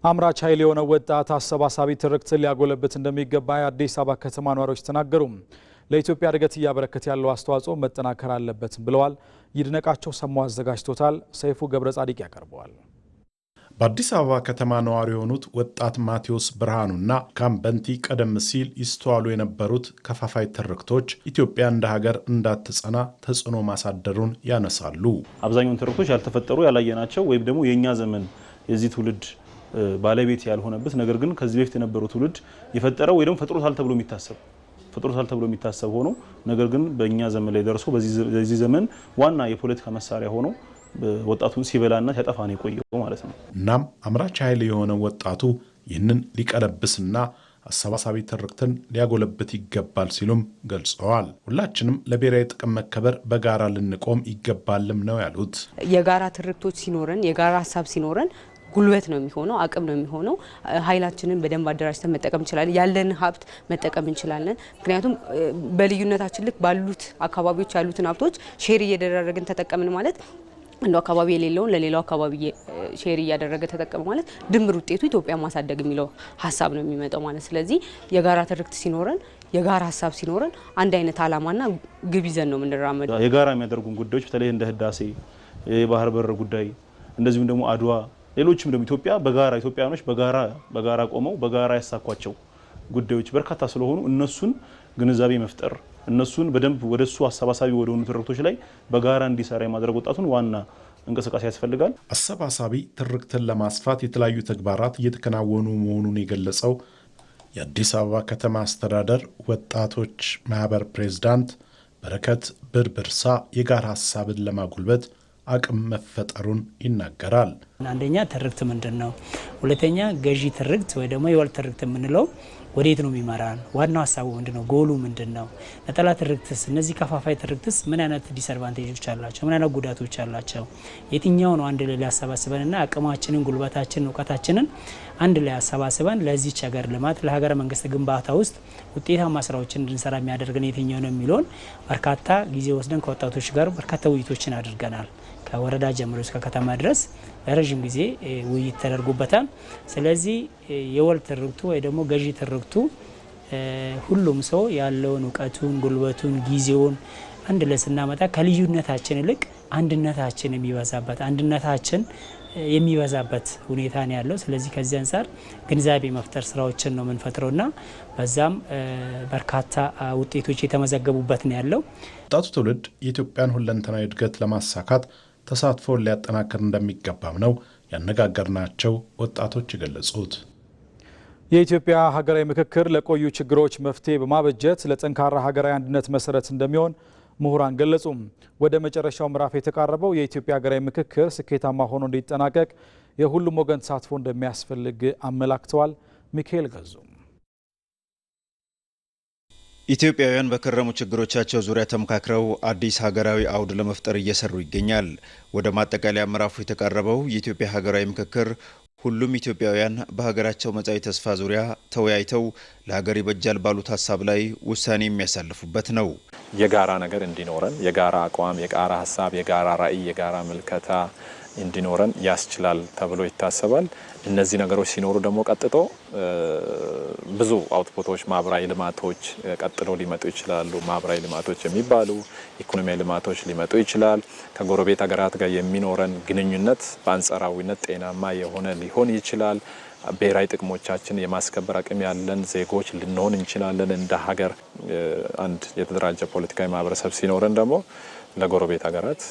አምራች ኃይል የሆነው ወጣት አሰባሳቢ ትርክትን ሊያጎለብት እንደሚገባ የአዲስ አበባ ከተማ ነዋሪዎች ተናገሩ። ለኢትዮጵያ እድገት እያበረከተ ያለው አስተዋጽኦ መጠናከር አለበት ብለዋል። ይድነቃቸው ሰማው አዘጋጅቶታል። ሰይፉ ገብረ ጻዲቅ ያቀርበዋል። በአዲስ አበባ ከተማ ነዋሪ የሆኑት ወጣት ማቴዎስ ብርሃኑና ካምበንቲ ቀደም ሲል ይስተዋሉ የነበሩት ከፋፋይ ትርክቶች ኢትዮጵያ እንደ ሀገር እንዳትጸና ተጽዕኖ ማሳደሩን ያነሳሉ። አብዛኛውን ትርክቶች ያልተፈጠሩ ያላየናቸው ወይም ደግሞ የኛ ዘመን የዚህ ትውልድ ባለቤት ያልሆነበት ነገር ግን ከዚህ በፊት የነበሩ ትውልድ የፈጠረው ወይ ደግሞ ፈጥሮታል ተብሎ የሚታሰብ ሆኖ ነገር ግን በእኛ ዘመን ላይ ደርሶ በዚህ ዘመን ዋና የፖለቲካ መሳሪያ ሆኖ ወጣቱን ሲበላና ሲያጠፋ ነው የቆየው ማለት ነው። እናም አምራች ኃይል የሆነው ወጣቱ ይህንን ሊቀለብስና አሰባሳቢ ትርክትን ሊያጎለብት ይገባል ሲሉም ገልጸዋል። ሁላችንም ለብሔራዊ ጥቅም መከበር በጋራ ልንቆም ይገባልም ነው ያሉት። የጋራ ትርክቶች ሲኖረን፣ የጋራ ሀሳብ ሲኖረን ጉልበት ነው የሚሆነው፣ አቅም ነው የሚሆነው። ኃይላችንን በደንብ አደራጅተን መጠቀም እንችላለን። ያለን ሀብት መጠቀም እንችላለን። ምክንያቱም በልዩነታችን ልክ ባሉት አካባቢዎች ያሉትን ሀብቶች ሼር እየደረግን ተጠቀምን ማለት አንዱ አካባቢ የሌለውን ለሌላው አካባቢ ሼር እያደረገ ተጠቀመ ማለት ድምር ውጤቱ ኢትዮጵያ ማሳደግ የሚለው ሀሳብ ነው የሚመጣው ማለት። ስለዚህ የጋራ ትርክት ሲኖረን፣ የጋራ ሀሳብ ሲኖረን አንድ አይነት አላማና ግብ ይዘን ነው የምንራመደው። የጋራ የሚያደርጉን ጉዳዮች በተለይ እንደ ህዳሴ፣ የባህር በር ጉዳይ እንደዚሁም ደግሞ አድዋ፣ ሌሎችም ደግሞ ኢትዮጵያኖች በጋራ ቆመው በጋራ ያሳኳቸው ጉዳዮች በርካታ ስለሆኑ እነሱን ግንዛቤ መፍጠር እነሱን በደንብ ወደሱ አሰባሳቢ ወደሆኑ ትርክቶች ላይ በጋራ እንዲሰራ የማድረግ ወጣቱን ዋና እንቅስቃሴ ያስፈልጋል። አሰባሳቢ ትርክትን ለማስፋት የተለያዩ ተግባራት እየተከናወኑ መሆኑን የገለጸው የአዲስ አበባ ከተማ አስተዳደር ወጣቶች ማህበር ፕሬዝዳንት በረከት ብርብርሳ የጋራ ሀሳብን ለማጉልበት አቅም መፈጠሩን ይናገራል። አንደኛ ትርክት ምንድን ነው? ሁለተኛ ገዢ ትርክት ወይ ደግሞ የወል ትርክት የምንለው ወዴት ነው የሚመራን? ዋናው ሀሳቡ ምንድነው? ጎሉ ምንድነው? ነጠላ ትርክትስ፣ እነዚህ ከፋፋይ ትርክትስ ምን አይነት ዲስአድቫንቴጆች አላቸው? ምን አይነት ጉዳቶች አላቸው? የትኛው ነው አንድ ላይ ሊያሰባስበንና አቅማችንን፣ ጉልበታችንን፣ እውቀታችንን አንድ ላይ አሰባስበን ለዚህች ሀገር ልማት ለሀገረ መንግስት ግንባታ ውስጥ ውጤታማ ስራዎችን እንድንሰራ የሚያደርገን የትኛው ነው የሚለውን በርካታ ጊዜ ወስደን ከወጣቶች ጋር በርካታ ውይይቶችን አድርገናል። ከወረዳ ጀምሮ እስከ ከተማ ድረስ ለረጅም ጊዜ ውይይት ተደርጎበታል። ስለዚህ የወል ትርክቱ ወይ ደግሞ ገዢ ትርክቱ ሁሉም ሰው ያለውን እውቀቱን፣ ጉልበቱን፣ ጊዜውን አንድ ላይ ስናመጣ ከልዩነታችን ይልቅ አንድነታችን የሚበዛበት ሁኔታ ነው ያለው። ስለዚህ ከዚህ አንጻር ግንዛቤ መፍጠር ስራዎችን ነው የምንፈጥረውና በዛም በርካታ ውጤቶች የተመዘገቡበት ነው ያለው። ወጣቱ ትውልድ የኢትዮጵያን ሁለንተናዊ እድገት ለማሳካት ተሳትፎን ሊያጠናክር እንደሚገባም ነው ያነጋገርናቸው ወጣቶች የገለጹት። የኢትዮጵያ ሀገራዊ ምክክር ለቆዩ ችግሮች መፍትሄ በማበጀት ለጠንካራ ሀገራዊ አንድነት መሰረት እንደሚሆን ምሁራን ገለጹ። ወደ መጨረሻው ምዕራፍ የተቃረበው የኢትዮጵያ ሀገራዊ ምክክር ስኬታማ ሆኖ እንዲጠናቀቅ የሁሉም ወገን ተሳትፎ እንደሚያስፈልግ አመላክተዋል። ሚካኤል ገዙ ኢትዮጵያውያን በከረሙ ችግሮቻቸው ዙሪያ ተመካክረው አዲስ ሀገራዊ አውድ ለመፍጠር እየሰሩ ይገኛል። ወደ ማጠቃለያ ምዕራፉ የተቃረበው የኢትዮጵያ ሀገራዊ ምክክር ሁሉም ኢትዮጵያውያን በሀገራቸው መጻኢ ተስፋ ዙሪያ ተወያይተው ለሀገር ይበጃል ባሉት ሀሳብ ላይ ውሳኔ የሚያሳልፉበት ነው። የጋራ ነገር እንዲኖረን፣ የጋራ አቋም፣ የጋራ ሀሳብ፣ የጋራ ራዕይ፣ የጋራ ምልከታ እንዲኖረን ያስችላል ተብሎ ይታሰባል። እነዚህ ነገሮች ሲኖሩ ደግሞ ቀጥሎ ብዙ አውትፑቶች፣ ማህበራዊ ልማቶች ቀጥሎ ሊመጡ ይችላሉ። ማህበራዊ ልማቶች የሚባሉ ኢኮኖሚያዊ ልማቶች ሊመጡ ይችላል። ከጎረቤት ሀገራት ጋር የሚኖረን ግንኙነት በአንጻራዊነት ጤናማ የሆነ ሊሆን ይችላል። ብሔራዊ ጥቅሞቻችን የማስከበር አቅም ያለን ዜጎች ልንሆን እንችላለን። እንደ ሀገር አንድ የተደራጀ ፖለቲካዊ ማህበረሰብ ሲኖረን ደግሞ ለጎረቤት ሀገራት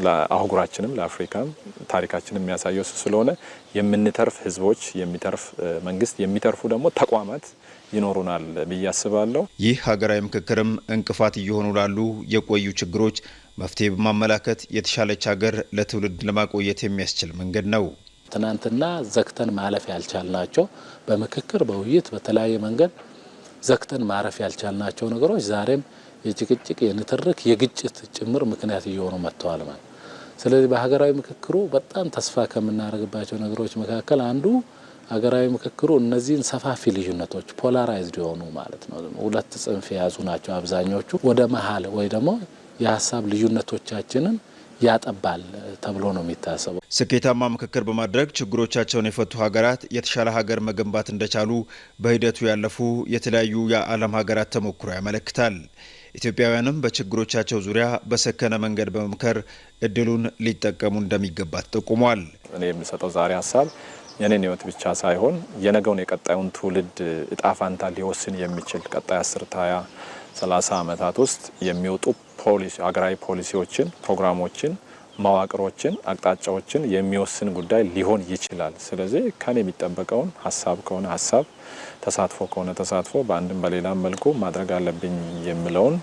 ለአህጉራችንም ለአፍሪካም ታሪካችን የሚያሳየው ስለሆነ የምንተርፍ ህዝቦች፣ የሚተርፍ መንግስት፣ የሚተርፉ ደግሞ ተቋማት ይኖሩናል ብዬ አስባለሁ። ይህ ሀገራዊ ምክክርም እንቅፋት እየሆኑ ላሉ የቆዩ ችግሮች መፍትሄ በማመላከት የተሻለች ሀገር ለትውልድ ለማቆየት የሚያስችል መንገድ ነው። ትናንትና ዘግተን ማለፍ ያልቻልናቸው በምክክር በውይይት በተለያየ መንገድ ዘግተን ማረፍ ያልቻልናቸው ነገሮች ዛሬም የጭቅጭቅ፣ የንትርክ፣ የግጭት ጭምር ምክንያት እየሆኑ መጥተዋል ማለት። ስለዚህ በሀገራዊ ምክክሩ በጣም ተስፋ ከምናደርግባቸው ነገሮች መካከል አንዱ ሀገራዊ ምክክሩ እነዚህን ሰፋፊ ልዩነቶች ፖላራይዝድ የሆኑ ማለት ነው፣ ሁለት ጽንፍ የያዙ ናቸው አብዛኞቹ፣ ወደ መሀል ወይ ደግሞ የሀሳብ ልዩነቶቻችንን ያጠባል ተብሎ ነው የሚታሰበው። ስኬታማ ምክክር በማድረግ ችግሮቻቸውን የፈቱ ሀገራት የተሻለ ሀገር መገንባት እንደቻሉ በሂደቱ ያለፉ የተለያዩ የዓለም ሀገራት ተሞክሮ ያመለክታል። ኢትዮጵያውያንም በችግሮቻቸው ዙሪያ በሰከነ መንገድ በመምከር እድሉን ሊጠቀሙ እንደሚገባ ተጠቁሟል። እኔ የምሰጠው ዛሬ ሀሳብ የኔን ህይወት ብቻ ሳይሆን የነገውን የቀጣዩን ትውልድ እጣ ፋንታ ሊወስን የሚችል ቀጣይ 10፣ 20፣ 30 ዓመታት ውስጥ የሚወጡ ሀገራዊ ፖሊሲዎችን፣ ፕሮግራሞችን መዋቅሮችን አቅጣጫዎችን የሚወስን ጉዳይ ሊሆን ይችላል። ስለዚህ ከኔ የሚጠበቀውን ሀሳብ ከሆነ ሀሳብ፣ ተሳትፎ ከሆነ ተሳትፎ በአንድም በሌላም መልኩ ማድረግ አለብኝ የሚለውን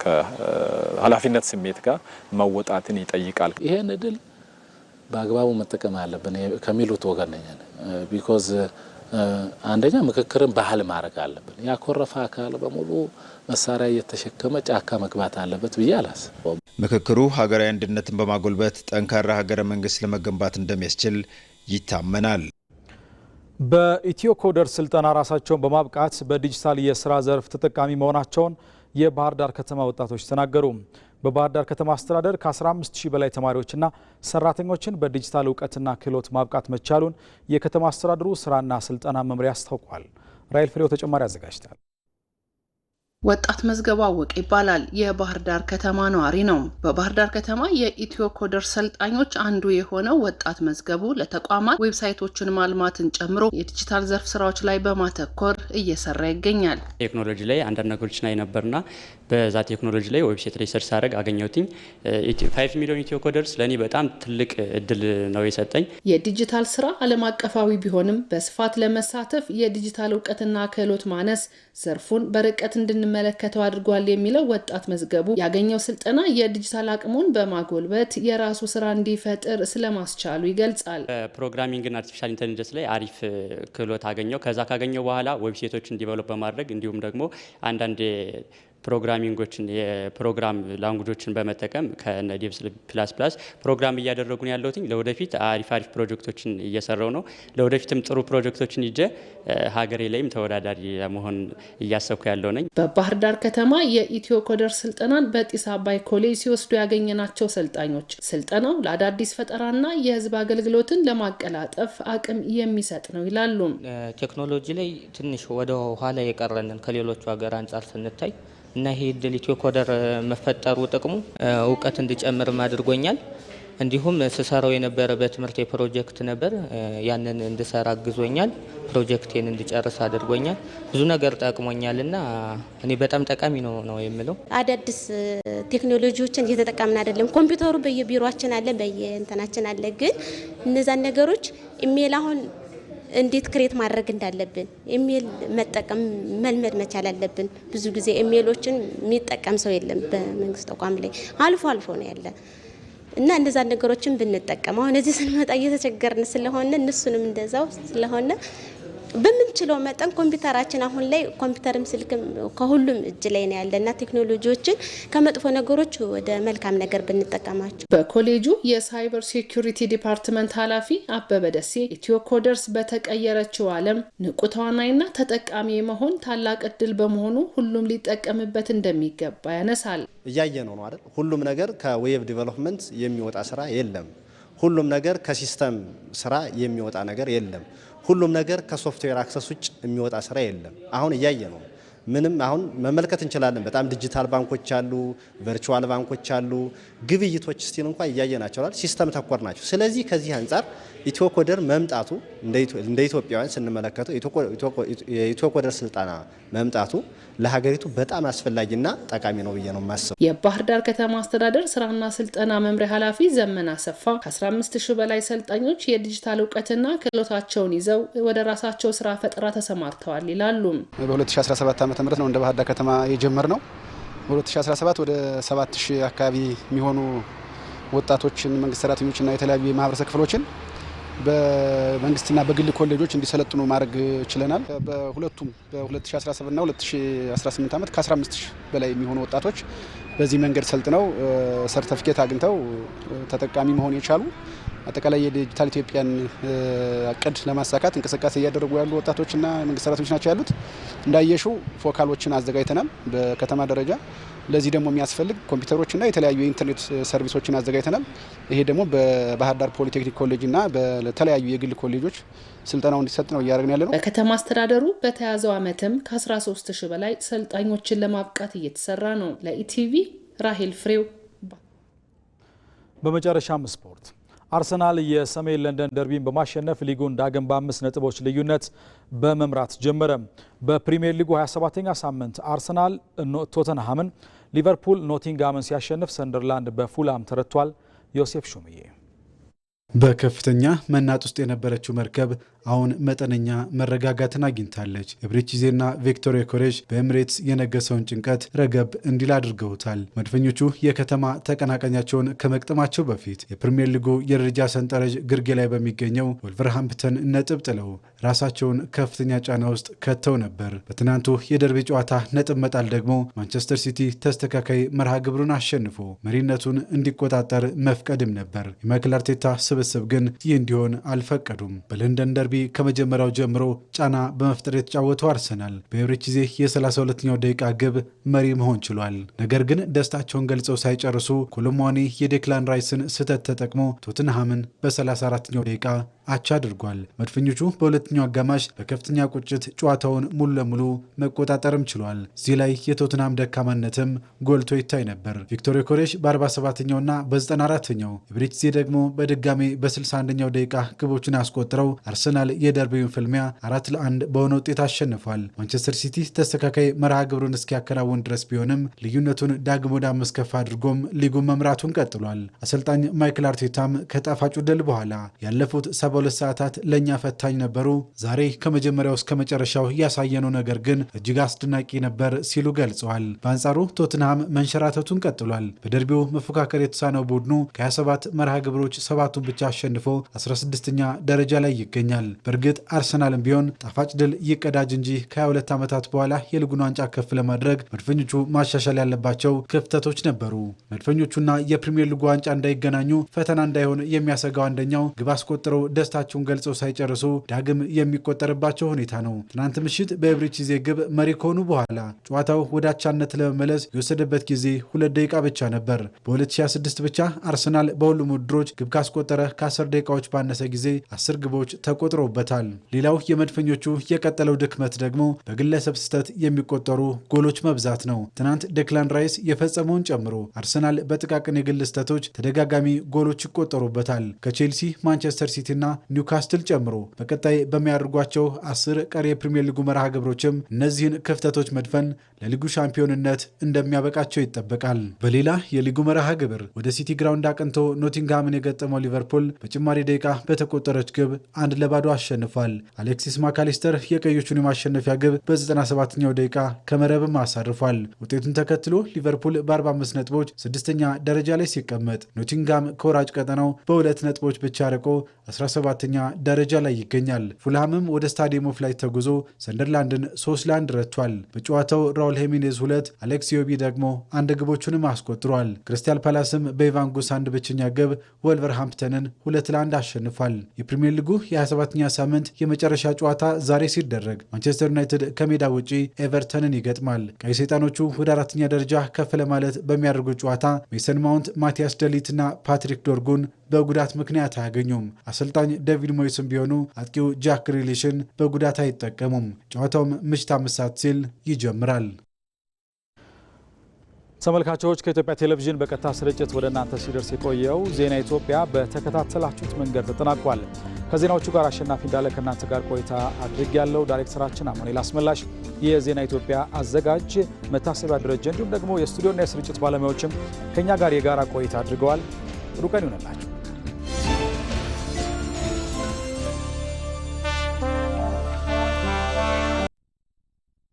ከኃላፊነት ስሜት ጋር መወጣትን ይጠይቃል። ይሄን እድል በአግባቡ መጠቀም አለብን ከሚሉት ወገን ነኝ። ቢኮዝ አንደኛ ምክክርን ባህል ማድረግ አለብን። ያኮረፈ አካል በሙሉ መሳሪያ እየተሸከመ ጫካ መግባት አለበት ብዬ አላስብም። ምክክሩ ሀገራዊ አንድነትን በማጎልበት ጠንካራ ሀገረ መንግስት ለመገንባት እንደሚያስችል ይታመናል። በኢትዮ ኮደር ስልጠና ራሳቸውን በማብቃት በዲጂታል የስራ ዘርፍ ተጠቃሚ መሆናቸውን የባህር ዳር ከተማ ወጣቶች ተናገሩ። በባህር ዳር ከተማ አስተዳደር ከ15000 በላይ ተማሪዎችና ሰራተኞችን በዲጂታል እውቀትና ክህሎት ማብቃት መቻሉን የከተማ አስተዳደሩ ስራና ስልጠና መምሪያ አስታውቋል። ራይል ፍሬው ተጨማሪ አዘጋጅቷል። ወጣት መዝገቡ አወቀ ይባላል። የባህር ዳር ከተማ ነዋሪ ነው። በባህር ዳር ከተማ የኢትዮ ኮደር ሰልጣኞች አንዱ የሆነው ወጣት መዝገቡ ለተቋማት ዌብሳይቶችን ማልማትን ጨምሮ የዲጂታል ዘርፍ ስራዎች ላይ በማተኮር እየሰራ ይገኛል። ቴክኖሎጂ ላይ አንዳንድ ነገሮች ላይ ነበርና በዛ ቴክኖሎጂ ላይ ዌብሳይት ላይ ሰርች አድርግ አገኘሁትኝ። 5 ሚሊዮን ኢትዮ ኮደርስ ለኔ በጣም ትልቅ እድል ነው የሰጠኝ። የዲጂታል ስራ ዓለም አቀፋዊ ቢሆንም በስፋት ለመሳተፍ የዲጂታል እውቀትና ክህሎት ማነስ ዘርፉን በርቀት እንድንመለከተው አድርጓል የሚለው ወጣት መዝገቡ ያገኘው ስልጠና የዲጂታል አቅሙን በማጎልበት የራሱ ስራ እንዲፈጥር ስለማስቻሉ ይገልጻል። ፕሮግራሚንግና አርቲፊሻል ኢንተለጀንስ ላይ አሪፍ ክህሎት አገኘው። ከዛ ካገኘው በኋላ ዌብሳይቶችን ዲቨሎፕ በማድረግ እንዲሁም ደግሞ አንዳንድ ፕሮግራሚንጎችን የፕሮግራም ላንጉጆችን በመጠቀም ከነ ዴቭስ ፕላስ ፕሮግራም እያደረጉ ነው ያለሁት። ለወደፊት አሪፍ ፕሮጀክቶችን እየሰራው ነው። ለወደፊትም ጥሩ ፕሮጀክቶችን ይዤ ሀገሬ ላይም ተወዳዳሪ ለመሆን እያሰብኩ ያለው ነኝ። በባህር ዳር ከተማ የኢትዮ ኮደር ስልጠናን በጢስ አባይ ኮሌጅ ሲወስዱ ያገኘናቸው ሰልጣኞች ስልጠናው ለአዳዲስ ፈጠራና የህዝብ አገልግሎትን ለማቀላጠፍ አቅም የሚሰጥ ነው ይላሉ። ቴክኖሎጂ ላይ ትንሽ ወደ ኋላ የቀረንን ከሌሎቹ ሀገር አንጻር ስንታይ እና ይሄ ድል ኢትዮ ኮደር መፈጠሩ ጥቅሙ እውቀት እንዲጨምርም አድርጎኛል። እንዲሁም ስሰራው የነበረ በትምህርት ፕሮጀክት ነበር። ያንን እንድሰራ አግዞኛል። ፕሮጀክቴን እንድጨርስ አድርጎኛል። ብዙ ነገር ጠቅሞኛልና እኔ በጣም ጠቃሚ ነው የምለው። አዳዲስ ቴክኖሎጂዎችን እየተጠቀምን አይደለም። ኮምፒውተሩ በየቢሮአችን አለ፣ በየእንተናችን አለ። ግን እነዛን ነገሮች ኢሜል አሁን እንዴት ክሬት ማድረግ እንዳለብን ኢሜል መጠቀም መልመድ መቻል አለብን። ብዙ ጊዜ ኢሜሎችን የሚጠቀም ሰው የለም በመንግስት ተቋም ላይ አልፎ ነው ያለ እና እንደዛ ነገሮችን ብንጠቀም አሁን እዚህ ስንመጣ እየተቸገርን ስለሆነ እነሱንም እንደዛው ስለሆነ በምንችለው መጠን ኮምፒውተራችን አሁን ላይ ኮምፒውተርም ስልክም ከሁሉም እጅ ላይ ነው ያለና ቴክኖሎጂዎችን ከመጥፎ ነገሮች ወደ መልካም ነገር ብንጠቀማቸው። በኮሌጁ የሳይበር ሴኩሪቲ ዲፓርትመንት ኃላፊ አበበ ደሴ ኢትዮ ኮደርስ በተቀየረችው ዓለም ንቁ ተዋናይና ተጠቃሚ መሆን ታላቅ እድል በመሆኑ ሁሉም ሊጠቀምበት እንደሚገባ ያነሳል። እያየ ነው አይደል? ሁሉም ነገር ከዌብ ዲቨሎፕመንት የሚወጣ ስራ የለም። ሁሉም ነገር ከሲስተም ስራ የሚወጣ ነገር የለም። ሁሉም ነገር ከሶፍትዌር አክሰስ ውጭ የሚወጣ ስራ የለም። አሁን እያየ ነው። ምንም አሁን መመልከት እንችላለን። በጣም ዲጂታል ባንኮች አሉ፣ ቨርቹዋል ባንኮች አሉ። ግብይቶች ስቲል እንኳን እያየናቸው አይደል? ሲስተም ተኮር ናቸው። ስለዚህ ከዚህ አንጻር ኢትዮ ኮደር መምጣቱ እንደ ኢትዮጵያውያን ስንመለከተው የኢትዮ ኮደር ስልጠና መምጣቱ ለሀገሪቱ በጣም አስፈላጊና ጠቃሚ ነው ብዬ ነው የማስበው። የባህር ዳር ከተማ አስተዳደር ስራና ስልጠና መምሪያ ኃላፊ ዘመን አሰፋ ከ15000 በላይ ሰልጣኞች የዲጂታል እውቀትና ክህሎታቸውን ይዘው ወደ ራሳቸው ስራ ፈጠራ ተሰማርተዋል ይላሉ። በ2017 ዓ.ም ነው እንደ ባህር ዳር ከተማ የጀመርነው። በ2017 ወደ 7000 አካባቢ የሚሆኑ ወጣቶችን፣ መንግስት ሰራተኞችና የተለያዩ የማህበረሰብ ክፍሎችን በመንግስትና በግል ኮሌጆች እንዲሰለጥኑ ማድረግ ችለናል። በሁለቱም በ2017 እና 2018 ዓመት ከ15000 በላይ የሚሆኑ ወጣቶች በዚህ መንገድ ሰልጥነው ሰርቲፊኬት አግኝተው ተጠቃሚ መሆን የቻሉ አጠቃላይ የዲጂታል ኢትዮጵያን እቅድ ለማሳካት እንቅስቃሴ እያደረጉ ያሉ ወጣቶችና መንግስት ሰራተኞች ናቸው ያሉት። እንዳየሹ ፎካሎችን አዘጋጅተናል በከተማ ደረጃ። ለዚህ ደግሞ የሚያስፈልግ ኮምፒውተሮችና የተለያዩ የኢንተርኔት ሰርቪሶችን አዘጋጅተናል። ይሄ ደግሞ በባህር ዳር ፖሊቴክኒክ ኮሌጅና በተለያዩ የግል ኮሌጆች ስልጠናው እንዲሰጥ ነው እያደረግን ያለ ነው። በከተማ አስተዳደሩ በተያዘው ዓመትም ከ13000 በላይ ሰልጣኞችን ለማብቃት እየተሰራ ነው። ለኢቲቪ ራሄል ፍሬው። በመጨረሻም ስፖርት። አርሰናል የሰሜን ለንደን ደርቢን በማሸነፍ ሊጉን ዳግም በ5 ነጥቦች ልዩነት በመምራት ጀመረ። በፕሪሚየር ሊጉ 27ኛ ሳምንት አርሰናል ቶተንሃምን፣ ሊቨርፑል ኖቲንጋምን ሲያሸንፍ ሰንደርላንድ በፉላም ተረቷል። ዮሴፍ ሹምዬ። በከፍተኛ መናጥ ውስጥ የነበረችው መርከብ አሁን መጠነኛ መረጋጋትን አግኝታለች። ኤብሪቺዜና ቪክቶሪያ ኮሬጅ በኤምሬትስ የነገሰውን ጭንቀት ረገብ እንዲል አድርገውታል። መድፈኞቹ የከተማ ተቀናቃኛቸውን ከመቅጠማቸው በፊት የፕሪሚየር ሊጉ የደረጃ ሰንጠረዥ ግርጌ ላይ በሚገኘው ወልቨርሃምፕተን ነጥብ ጥለው ራሳቸውን ከፍተኛ ጫና ውስጥ ከተው ነበር። በትናንቱ የደርቢ ጨዋታ ነጥብ መጣል ደግሞ ማንቸስተር ሲቲ ተስተካካይ መርሃ ግብሩን አሸንፎ መሪነቱን እንዲቆጣጠር መፍቀድም ነበር። የማይክል አርቴታ ስብስብ ግን ይህ እንዲሆን አልፈቀዱም። በለንደን ደርቢ ከመጀመሪያው ጀምሮ ጫና በመፍጠር የተጫወተው አርሰናል በኤብሪቺዜ የ32ኛው ደቂቃ ግብ መሪ መሆን ችሏል። ነገር ግን ደስታቸውን ገልጸው ሳይጨርሱ ኮሎሙዋኒ የዴክላን ራይስን ስህተት ተጠቅሞ ቶትንሃምን በ34ኛው ደቂቃ አቻ አድርጓል። መድፈኞቹ በሁለተኛው አጋማሽ በከፍተኛ ቁጭት ጨዋታውን ሙሉ ለሙሉ መቆጣጠርም ችሏል። እዚህ ላይ የቶትንሃም ደካማነትም ጎልቶ ይታይ ነበር። ቪክቶሪያ ኮሬጅ በ47ኛውና በ94ኛው ኤብሪቺዜ ደግሞ በድጋሜ በ61ኛው ደቂቃ ግቦችን አስቆጥረው አርሰናል የደርቢውን ፍልሚያ 4-1 በሆነ ውጤት አሸንፏል። ማንቸስተር ሲቲ ተስተካካይ መርሃ ግብሩን እስኪያከናውን ድረስ ቢሆንም ልዩነቱን ዳግም ወደ 5 ከፍ አድርጎም ሊጉን መምራቱን ቀጥሏል። አሰልጣኝ ማይክል አርቴታም ከጣፋጩ ድል በኋላ ያለፉት 72 ሰዓታት ለእኛ ፈታኝ ነበሩ፣ ዛሬ ከመጀመሪያው እስከ መጨረሻው ያሳየነው ነገር ግን እጅግ አስደናቂ ነበር ሲሉ ገልጸዋል። በአንጻሩ ቶትንሃም መንሸራተቱን ቀጥሏል። በደርቢው መፎካከር የተሳነው ቡድኑ ከ27 መርሃ ግብሮች 7ቱን ብቻ አሸንፎ 16ኛ ደረጃ ላይ ይገኛል። በእርግጥ አርሰናልም ቢሆን ጣፋጭ ድል ይቀዳጅ እንጂ ከ22 ዓመታት በኋላ የሊጉን ዋንጫ ከፍ ለማድረግ መድፈኞቹ ማሻሻል ያለባቸው ክፍተቶች ነበሩ። መድፈኞቹና የፕሪሚየር ሊጉ ዋንጫ እንዳይገናኙ ፈተና እንዳይሆን የሚያሰጋው አንደኛው ግብ አስቆጥረው ደስታቸውን ገልጸው ሳይጨርሱ ዳግም የሚቆጠርባቸው ሁኔታ ነው። ትናንት ምሽት በኤብሪቺዜ ግብ መሪ ከሆኑ በኋላ ጨዋታው ወደ አቻነት ለመመለስ የወሰደበት ጊዜ 2 ደቂቃ ብቻ ነበር። በ2026 ብቻ አርሰናል በሁሉም ውድድሮች ግብ ካስቆጠረ ከ10 ደቂቃዎች ባነሰ ጊዜ 10 ግቦች ተቆጥረውበታል። ሌላው የመድፈኞቹ የቀጠለው ድክመት ደግሞ በግለሰብ ስህተት የሚቆጠሩ ጎሎች መብዛት ነው። ትናንት ዴክላን ራይስ የፈጸመውን ጨምሮ አርሰናል በጥቃቅን የግል ስህተቶች ተደጋጋሚ ጎሎች ይቆጠሩበታል። ከቼልሲ፣ ማንቸስተር ሲቲ እና ኒውካስትል ጨምሮ በቀጣይ በሚያደርጓቸው 10 ቀሪ የፕሪሚየር ሊጉ መርሃ ግብሮችም እነዚህን ክፍተቶች መድፈን ለሊጉ ሻምፒዮንነት እንደሚያበቃቸው ይጠበቃል። በሌላ የሊጉ መርሃ ግብር ወደ ሲቲ ግራውንድ አቅንቶ ኖቲንግሃምን የገጠመው ሊቨርፑል በጭማሪ ደቂቃ በተቆጠረች ግብ 1-0 አሸንፏል። አሌክሲስ ማካሊስተር የቀዮቹን የማሸነፊያ ግብ በ97ኛው ደቂቃ ከመረብም አሳርፏል። ውጤቱን ተከትሎ ሊቨርፑል በ45 ነጥቦች 6ኛ ደረጃ ላይ ሲቀመጥ ኖቲንግሃም ከወራጅ ቀጠናው በ2 ነጥቦች ብቻ ርቆ 17ኛ ደረጃ ላይ ይገኛል። ፉልሃምም ወደ ስታዲየም ኦፍ ላይት ተጉዞ ሰንደርላንድን 3-1 ረቷል። በጨዋታው ራውል ሄሚኔዝ 2፣ አሌክስ ኢዮቢ ደግሞ 1 ግቦቹንም አስቆጥሯል። ክሪስታል ፓላስም በኢቫን ጉስ 1 ብቸኛ ግብ ወልቨርሃምፕተንን 2-1 አሸንፏል። የፕሪሚየር ሊጉ የ27ኛ ሳምንት የመጨረሻ ጨዋታ ዛሬ ሲደረግ ማንቸስተር ዩናይትድ ከሜዳ ውጪ ኤቨርተንን ይገጥማል። ቀይ ሰይጣኖቹ ወደ 4ኛ ደረጃ ከፍ ለማለት በሚያደርጉት ጨዋታ ሜሰን ማውንት፣ ማቲያስ ደሊት እና ፓትሪክ ዶርጉን በጉዳት ምክንያት አያገኙም። አሰልጣኝ ዴቪድ ሞይስም ቢሆኑ አጥቂው ጃክ ግሪሊሽን በጉዳት አይጠቀሙም። ጨዋታውም ምሽት 5 ሰዓት ሲል ይጀምራል። ተመልካቾች ከኢትዮጵያ ቴሌቪዥን በቀጥታ ስርጭት ወደ እናንተ ሲደርስ የቆየው ዜና ኢትዮጵያ በተከታተላችሁት መንገድ ተጠናቋል። ከዜናዎቹ ጋር አሸናፊ እንዳለ ከእናንተ ጋር ቆይታ አድርጌያለሁ። ዳይሬክተራችን አማኑኤል አስመላሽ፣ የዜና ኢትዮጵያ አዘጋጅ መታሰቢያ ደረጀ እንዲሁም ደግሞ የስቱዲዮና የስርጭት ባለሙያዎችም ከኛ ጋር የጋራ ቆይታ አድርገዋል። ጥሩ ቀን ይሆንላችሁ።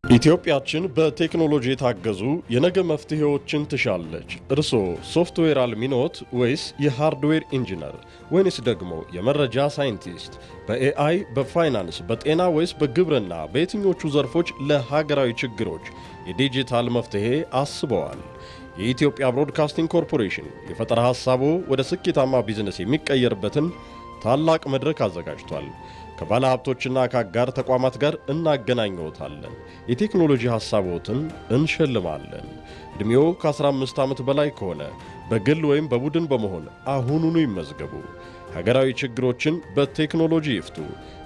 ኢትዮጵያችን በቴክኖሎጂ የታገዙ የነገ መፍትሄዎችን ትሻለች። እርስዎ ሶፍትዌር አልሚ ኖት ወይስ የሃርድዌር ኢንጂነር ወይንስ ደግሞ የመረጃ ሳይንቲስት? በኤአይ፣ በፋይናንስ፣ በጤና ወይስ በግብርና በየትኞቹ ዘርፎች ለሀገራዊ ችግሮች የዲጂታል መፍትሄ አስበዋል? የኢትዮጵያ ብሮድካስቲንግ ኮርፖሬሽን የፈጠራ ሐሳቦ ወደ ስኬታማ ቢዝነስ የሚቀየርበትን ታላቅ መድረክ አዘጋጅቷል። ከባለ ሀብቶችና ከአጋር ተቋማት ጋር እናገናኘዎታለን። የቴክኖሎጂ ሐሳቦትን እንሸልማለን። ዕድሜው ከ15 ዓመት በላይ ከሆነ በግል ወይም በቡድን በመሆን አሁኑኑ ይመዝገቡ። ሀገራዊ ችግሮችን በቴክኖሎጂ ይፍቱ።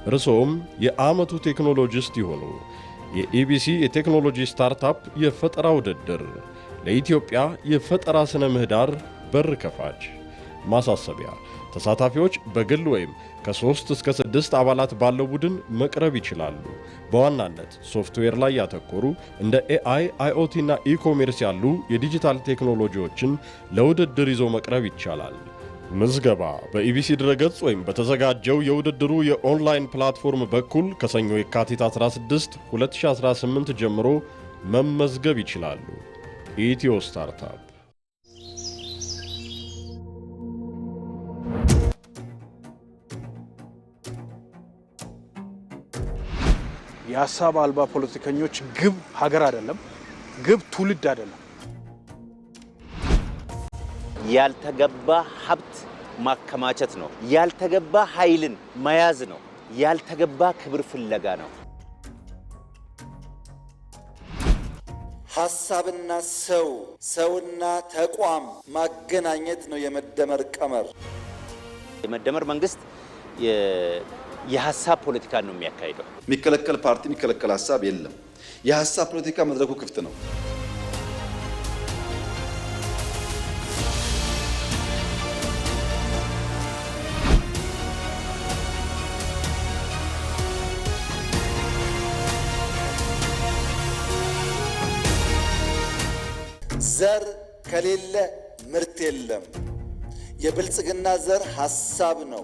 እርስዎም የዓመቱ ቴክኖሎጂስት ይሆኑ። የኢቢሲ የቴክኖሎጂ ስታርታፕ የፈጠራ ውድድር ለኢትዮጵያ የፈጠራ ስነ ምህዳር በር ከፋች። ማሳሰቢያ፣ ተሳታፊዎች በግል ወይም ከ3 እስከ 6 አባላት ባለው ቡድን መቅረብ ይችላሉ። በዋናነት ሶፍትዌር ላይ ያተኮሩ እንደ ኤአይ፣ አይኦቲ እና ኢኮሜርስ ያሉ የዲጂታል ቴክኖሎጂዎችን ለውድድር ይዞ መቅረብ ይቻላል። ምዝገባ በኢቢሲ ድረገጽ ወይም በተዘጋጀው የውድድሩ የኦንላይን ፕላትፎርም በኩል ከሰኞ የካቲት 16 2018 ጀምሮ መመዝገብ ይችላሉ። ኢትዮ ስታርታፕ። የሀሳብ አልባ ፖለቲከኞች ግብ ሀገር አይደለም፣ ግብ ትውልድ አይደለም። ያልተገባ ሀብት ማከማቸት ነው። ያልተገባ ኃይልን መያዝ ነው። ያልተገባ ክብር ፍለጋ ነው። ሐሳብና ሰው፣ ሰውና ተቋም ማገናኘት ነው የመደመር ቀመር። የመደመር መንግስት የሐሳብ ፖለቲካ ነው የሚያካሂደው። የሚከለከል ፓርቲ፣ የሚከለከል ሐሳብ የለም። የሐሳብ ፖለቲካ መድረኩ ክፍት ነው። ዘር ከሌለ ምርት የለም። የብልጽግና ዘር ሐሳብ ነው።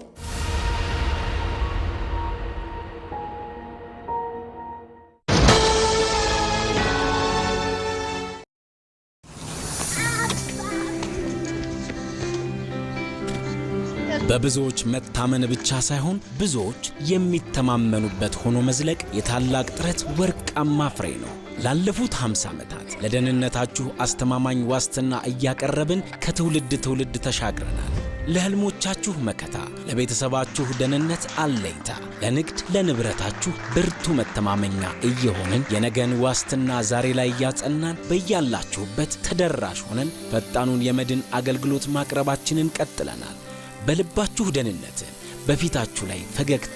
በብዙዎች መታመን ብቻ ሳይሆን ብዙዎች የሚተማመኑበት ሆኖ መዝለቅ የታላቅ ጥረት ወርቃማ ፍሬ ነው። ላለፉት 50 ዓመታት ለደህንነታችሁ አስተማማኝ ዋስትና እያቀረብን ከትውልድ ትውልድ ተሻግረናል። ለህልሞቻችሁ መከታ፣ ለቤተሰባችሁ ደህንነት አለኝታ፣ ለንግድ ለንብረታችሁ ብርቱ መተማመኛ እየሆንን የነገን ዋስትና ዛሬ ላይ እያጸናን በያላችሁበት ተደራሽ ሆነን ፈጣኑን የመድን አገልግሎት ማቅረባችንን ቀጥለናል። በልባችሁ ደህንነትን፣ በፊታችሁ ላይ ፈገግታ